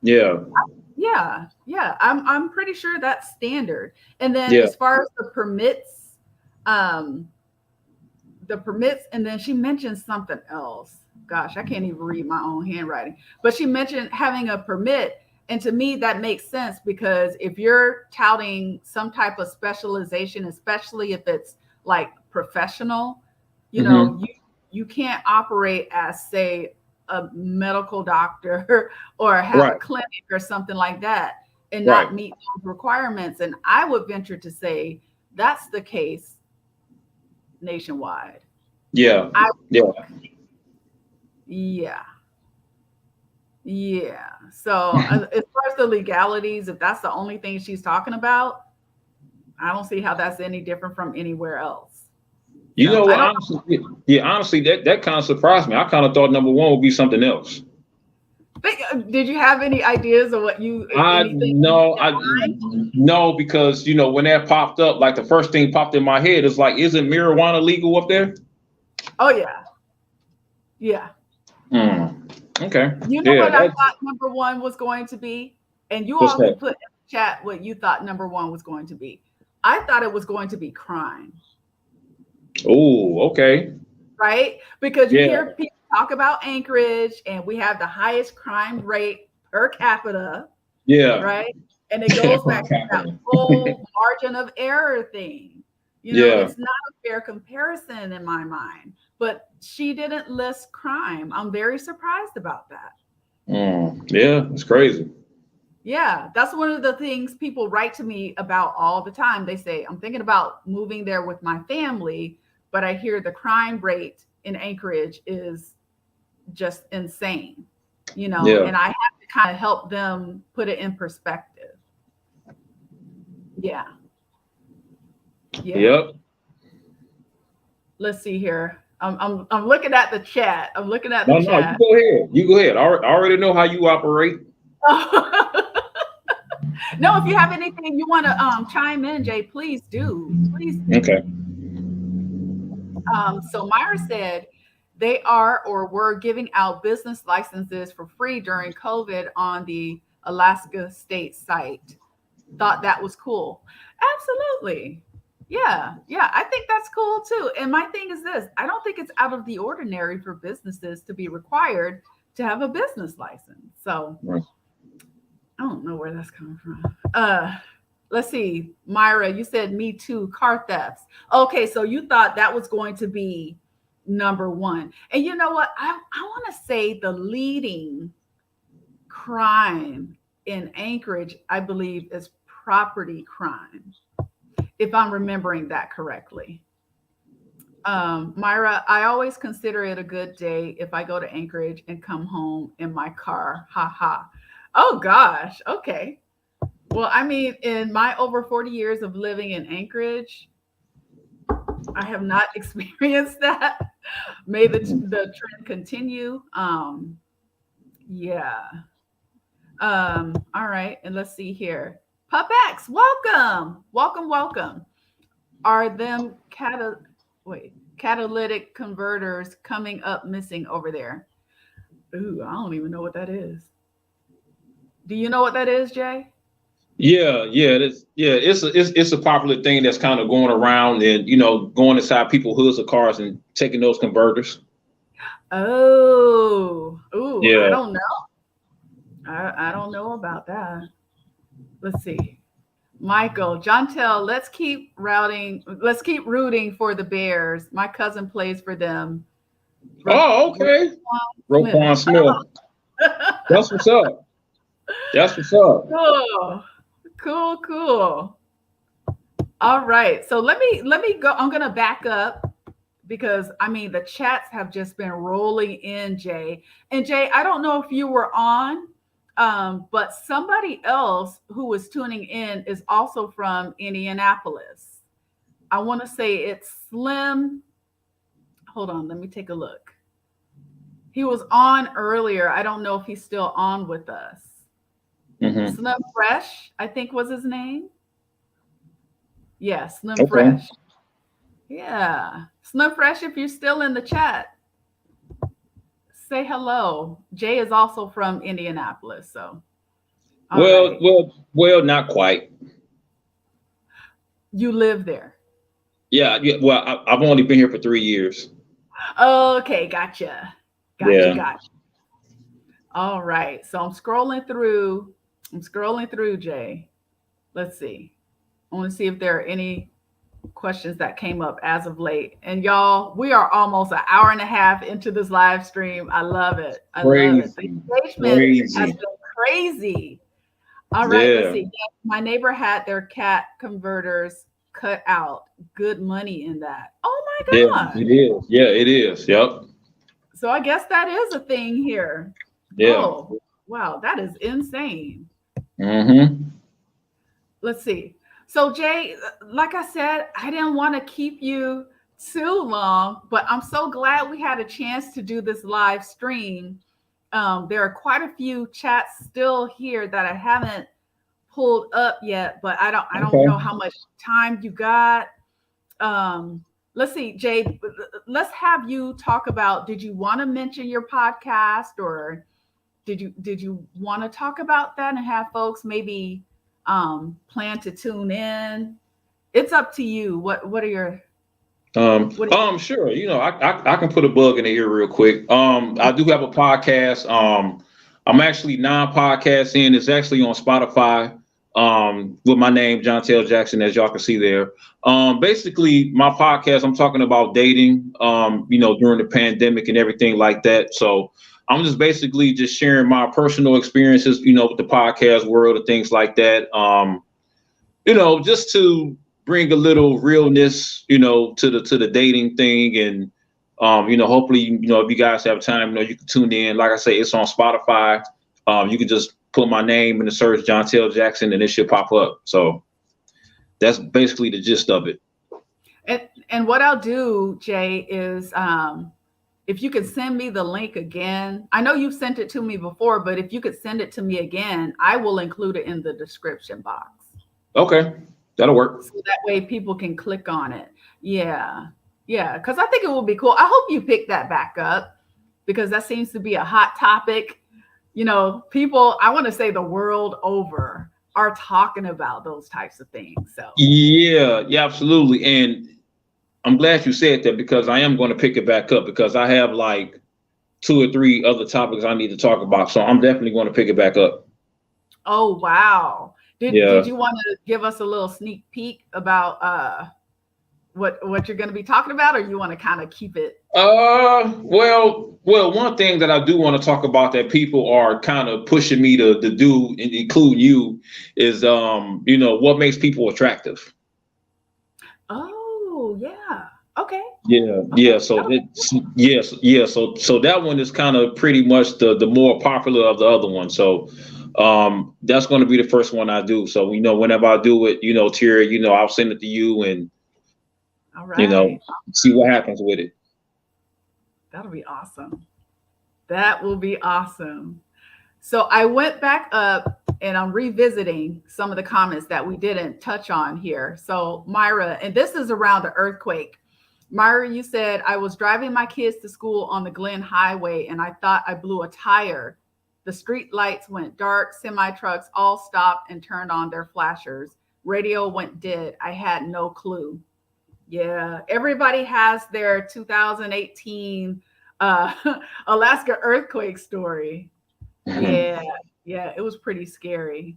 Yeah. Yeah. I'm pretty sure that's standard. And then as far as the permits, and then she mentioned something else. Gosh, I can't even read my own handwriting. But she mentioned having a permit. And to me, that makes sense because if you're touting some type of specialization, especially if it's like professional, you can't operate as, say, a medical doctor or have a clinic or something like that and not meet those requirements. And I would venture to say that's the case nationwide. Yeah. So as far as the legalities, if that's the only thing she's talking about, I don't see how that's any different from anywhere else. Honestly, that kind of surprised me. I kind of thought number one would be something else. Did you have any ideas of what you? No, because when that popped up, like the first thing popped in my head is like, isn't marijuana legal up there? Oh yeah. Okay. You know what I thought number one was going to be, and you all can put in the chat what you thought number one was going to be. I thought it was going to be crime. Oh, okay. Right? Because you hear people talk about Anchorage and we have the highest crime rate per capita. Yeah. Right? And it goes back to that whole margin of error thing. It's not a fair comparison in my mind. But she didn't list crime. I'm very surprised about that. Yeah, it's crazy. Yeah, that's one of the things people write to me about all the time. They say, I'm thinking about moving there with my family, but I hear the crime rate in Anchorage is just insane, Yeah. and I have to kind of help them put it in perspective. Yeah. Yeah. Yep. Let's see here. I'm looking at the chat. I'm looking at No, the you chat. go ahead. You go ahead. I already know how you operate. No, if you have anything you want to chime in, Jay, please do. Please do. Okay. So Myra said they are or were giving out business licenses for free during COVID on the Alaska state site. Thought that was cool. Absolutely. Yeah. Yeah. I think that's cool too. And my thing is this, I don't think it's out of the ordinary for businesses to be required to have a business license. So Right. I don't know where that's coming from. Let's see. Myra, you said Me Too, car thefts. Okay, so you thought that was going to be number one. And you know what? I want to say the leading crime in Anchorage, I believe, is property crime, if I'm remembering that correctly. Myra, I always consider it a good day if I go to Anchorage and come home in my car. Ha ha. Oh gosh. Okay. Well, I mean, in my over 40 years of living in Anchorage, I have not experienced that. May the trend continue. Yeah. All right. And let's see here. Pup X, welcome. Welcome, welcome. Are them catalytic converters coming up missing over there? Ooh, I don't even know what that is. Do you know what that is, Jay? Yeah, it's a popular thing that's kind of going around and going inside people's hoods of cars and taking those converters. Oh, ooh, Yeah. I don't know. I don't know about that. Let's see. Michael, Johntel, let's keep rooting for the Bears. My cousin plays for them. Oh, okay. Roquan Smith. That's what's up. That's what's up. Cool. All right. So let me go. I'm gonna back up because I mean the chats have just been rolling in, Jay. And Jay, I don't know if you were on, but somebody else who was tuning in is also from Indianapolis. I want to say it's Slim. Hold on, let me take a look. He was on earlier. I don't know if he's still on with us. Mm-hmm. Slim Fresh, I think was his name. Yeah, Slim Okay. Fresh. Yeah. Slim Fresh, if you're still in the chat, say hello. Jay is also from Indianapolis, so. Well, not quite. You live there? Yeah. Well, I've only been here for 3 years. Okay, gotcha. Yeah. Gotcha. All right. So I'm scrolling through, Jay. Let's see. I want to see if there are any questions that came up as of late. And y'all, we are almost an hour and a half into this live stream. I love it. Love it. The engagement has been crazy. All right, let's see. My neighbor had their cat converters cut out. Good money in that. Oh my God. Yeah, it is. Yeah, it is. Yep. So I guess that is a thing here. Yeah. Oh, wow, that is insane. Mm-hmm. Let's see. So Jay, like I said, I didn't want to keep you too long, but I'm so glad we had a chance to do this live stream. There are quite a few chats still here that I haven't pulled up yet, but I don't know how much time you got. Let's see, Jay, let's have you talk about, did you want to mention your podcast, or did you want to talk about that and have folks maybe plan to tune in? It's up to you. What are your Sure. I can put a bug in the ear real quick. I do have a podcast. I'm actually non-podcasting. It's actually on Spotify. With my name, Johntel Jackson, as y'all can see there. Basically, my podcast, I'm talking about dating, during the pandemic and everything like that. So I'm just basically just sharing my personal experiences, with the podcast world and things like that. Just to bring a little realness, to the dating thing. And, hopefully, if you guys have time, you can tune in. Like I say, it's on Spotify. You can just put my name in the search, Johntel Jackson, and it should pop up. So that's basically the gist of it. And what I'll do, Jay, is if you could send me the link again. I know you've sent it to me before, but if you could send it to me again, I will include it in the description box. Okay, that'll work. So that way people can click on it. Yeah, because I think it will be cool. I hope you pick that back up because that seems to be a hot topic. People, I want to say the world over, are talking about those types of things. So yeah, absolutely. And I'm glad you said that because I am going to pick it back up because I have like 2 or 3 other topics I need to talk about. So I'm definitely going to pick it back up. Oh, wow. Did you want to give us a little sneak peek about what you're going to be talking about, or you want to kind of keep it? Well, one thing that I do want to talk about that people are kind of pushing me to do, including you, is what makes people attractive. Oh, yeah. Okay. Yeah. So So that one is kind of pretty much the more popular of the other one. So that's going to be the first one I do. So whenever I do it, Terry, I'll send it to you and all right. See what happens with it. That'll be awesome. That will be awesome. So I went back up and I'm revisiting some of the comments that we didn't touch on here. So Myra, and this is around the earthquake. Myra, you said, I was driving my kids to school on the Glen Highway and I thought I blew a tire. The street lights went dark, semi trucks all stopped and turned on their flashers. Radio went dead. I had no clue. Yeah, everybody has their 2018 Alaska earthquake story. Yeah, it was pretty scary.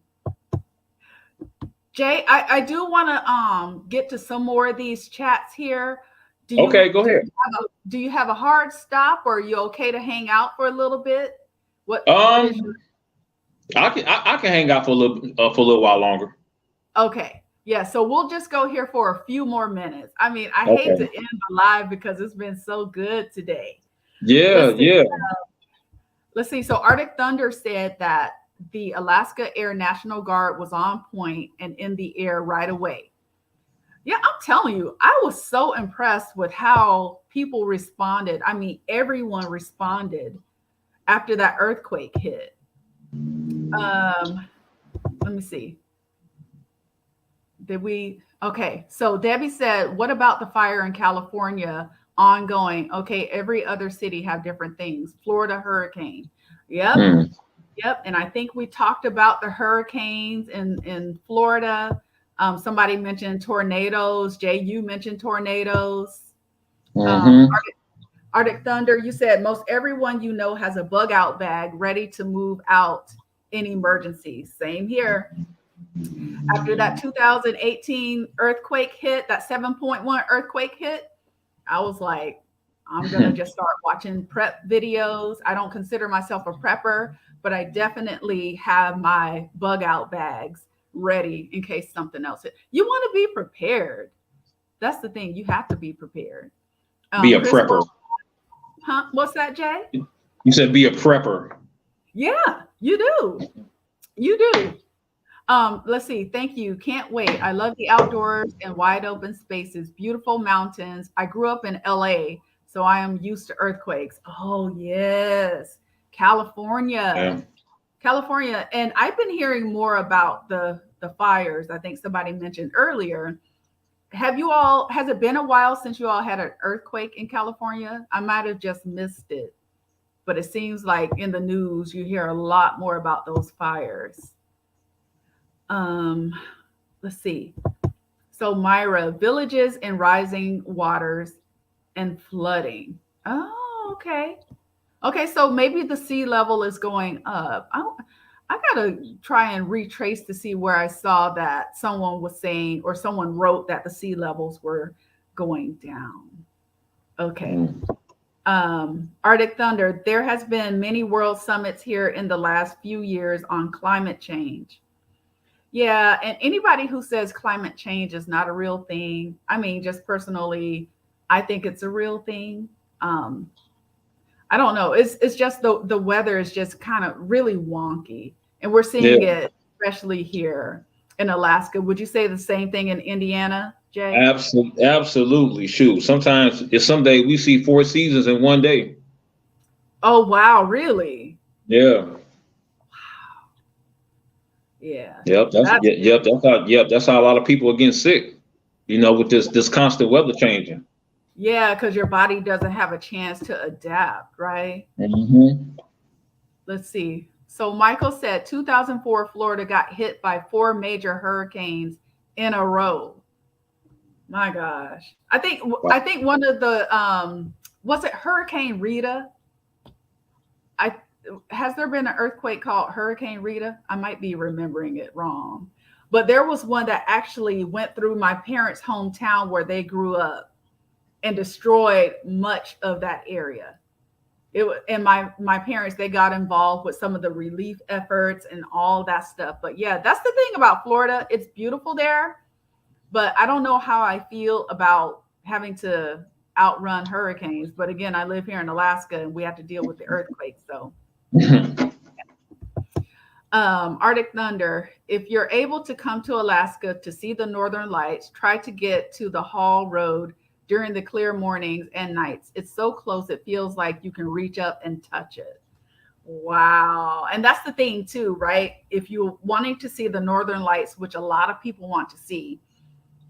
Jay, I do want to get to some more of these chats here. Okay, go ahead. Do you have a hard stop, or are you okay to hang out for a little bit? What is your... I can hang out for a little while longer. Okay. Yeah, so we'll just go here for a few more minutes. I mean, I hate to end the live because it's been so good today. Let's see. So Arctic Thunder said that the Alaska Air National Guard was on point and in the air right away. Yeah, I'm telling you, I was so impressed with how people responded. I mean, everyone responded after that earthquake hit. Let me see. Okay, so Debbie said, what about the fire in California ongoing? Okay, every other city have different things. Florida hurricane. Yep. And I think we talked about the hurricanes in Florida. Somebody mentioned tornadoes. Jay, you mentioned tornadoes. Arctic Thunder, you said most everyone has a bug out bag ready to move out in emergencies. Same here. After that 2018 earthquake hit, that 7.1 earthquake hit, I was like, I'm going to just start watching prep videos. I don't consider myself a prepper, but I definitely have my bug out bags ready in case something else hit. You want to be prepared. That's the thing. You have to be prepared. Be a prepper. Huh? What's that, Jay? You said be a prepper. Yeah, you do. You do. Let's see. Thank you. Can't wait. I love the outdoors and wide open spaces, beautiful mountains. I grew up in LA, so I am used to earthquakes. Oh, yes. California. And I've been hearing more about the fires. I think somebody mentioned earlier. Has it been a while since you all had an earthquake in California? I might have just missed it, but it seems like in the news, you hear a lot more about those fires. Let's see. So Myra, villages and rising waters and flooding. Oh, okay. Okay, so maybe the sea level is going up. I gotta try and retrace to see where I saw that someone was saying, or someone wrote that the sea levels were going down. Okay. Arctic Thunder, there has been many world summits here in the last few years on climate change. Yeah, and anybody who says climate change is not a real thing, I mean, just personally, I think it's a real thing. Um, I don't know. It's just the weather is just kind of really wonky, and we're seeing Yeah, it especially here in Alaska. Would you say the same thing in Indiana, Jay? absolutely. Shoot, sometimes it's some day we see 4 seasons in one day. Oh wow, really? Yeah. Yeah, Yep. That's that's yeah, yep. That's how. Yep. That's how a lot of people are getting sick. With this constant weather changing. yeah, because your body doesn't have a chance to adapt, right? Hmm. Let's see. So Michael said 2004 Florida got hit by four major hurricanes in a row. My gosh. I think one of the was it Hurricane Rita? I Has there been an earthquake called Hurricane Rita? I might be remembering it wrong. But there was one that actually went through my parents' hometown where they grew up and destroyed much of that area. And my parents, they got involved with some of the relief efforts and all that stuff. But yeah, that's the thing about Florida. It's beautiful there, but I don't know how I feel about having to outrun hurricanes. But again, I live here in Alaska and we have to deal with the earthquakes. So Arctic Thunder, if you're able to come to Alaska to see the Northern Lights, try to get to the Hall Road during the clear mornings and nights. It's so close, it feels like you can reach up and touch it. Wow. And that's the thing, too, right? If you're wanting to see the Northern Lights, which a lot of people want to see,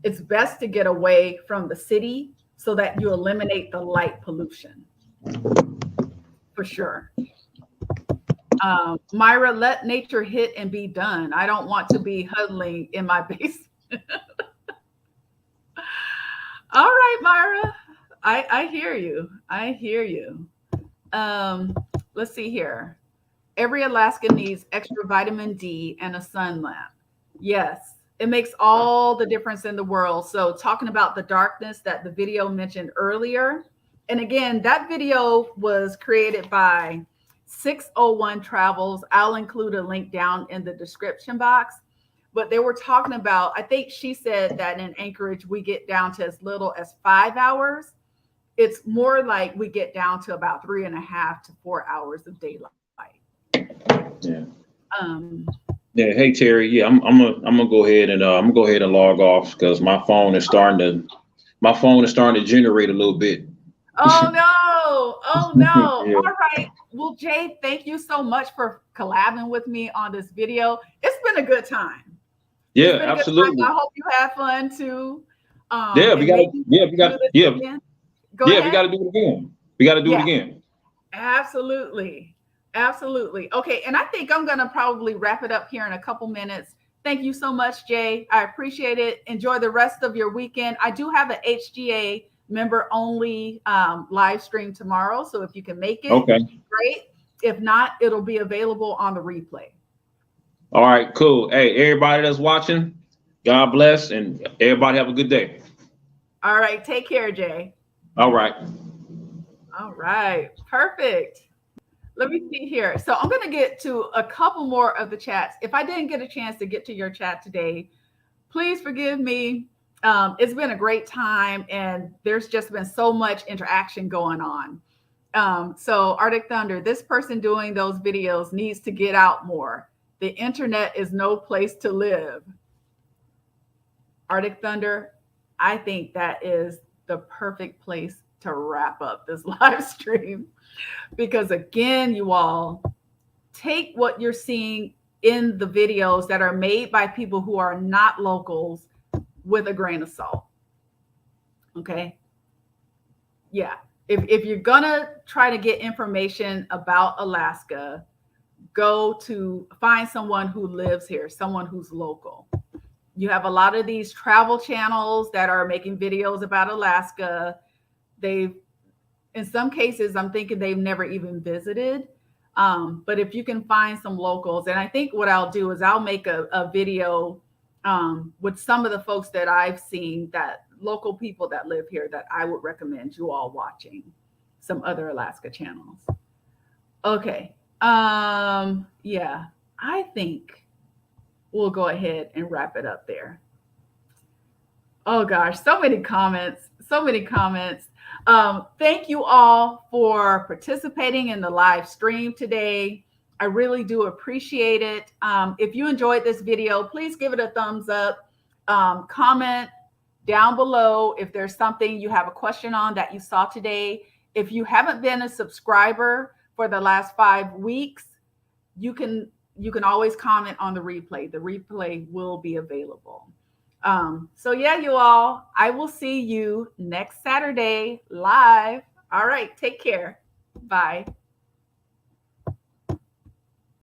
it's best to get away from the city so that you eliminate the light pollution for sure. Myra, let nature hit and be done. I don't want to be huddling in my basement. All right, Myra. I hear you. I hear you. Let's see here. Every Alaskan needs extra vitamin D and a sun lamp. Yes, it makes all the difference in the world. So, talking about the darkness that the video mentioned earlier. And again, that video was created by 601 Travels. I'll include a link down in the description box. But they were talking about, I think she said that in Anchorage, we get down to as little as 5 hours. It's more like we get down to about 3.5 to 4 hours of daylight. Yeah. Um, Yeah. Hey Terry. Yeah. I'm gonna go ahead and log off because my phone is starting to generate a little bit. oh no. Oh no. Yeah. All right. Well, Jay, thank you so much for collabing with me on this video. It's been a good time. It's Yeah. been a good time. I Absolutely. hope you had fun too. Yeah. We And gotta. maybe Yeah. We do got. this Yeah. again. Go Yeah. We ahead. gotta do it again. We gotta do it Yeah. again. Absolutely. Absolutely. Okay. And I think I'm going to probably wrap it up here in a couple minutes. Thank you so much, Jay. I appreciate it. Enjoy the rest of your weekend. I do have an HGA member only live stream tomorrow. So if you can make it, Okay. great. If not, it'll be available on the replay. All right. Cool. Hey, everybody that's watching, God bless, and everybody have a good day. All right. Take care, Jay. All right. All right. Perfect. Let me see here. So I'm going to get to a couple more of the chats. If I didn't get a chance to get to your chat today, please forgive me. It's been a great time, and there's just been so much interaction going on. So Arctic Thunder, this person doing those videos needs to get out more. The internet is no place to live. Arctic Thunder, I think that is the perfect place to wrap up this live stream. Because again, you all take what you're seeing in the videos that are made by people who are not locals with a grain of salt. Okay. Yeah. If you're going to try to get information about Alaska, go to find someone who lives here, someone who's local. You have a lot of these travel channels that are making videos about Alaska. They've In some cases, I'm thinking they've never even visited. But if you can find some locals, and I think what I'll do is I'll make a video with some of the folks that I've seen, that local people that live here, that I would recommend you all watching. some other Alaska channels. Okay. Yeah, I think we'll go ahead and wrap it up there. Oh gosh, so many comments, so many comments. Thank you all for participating in the live stream today. I really do appreciate it. If you enjoyed this video, please give it a thumbs up. Comment down below if there's something you have a question on that you saw today. If you haven't been a subscriber for the last 5 weeks, you can always comment on the replay. The replay will be available. So yeah, you all, I will see you next Saturday live. All right, take care. Bye.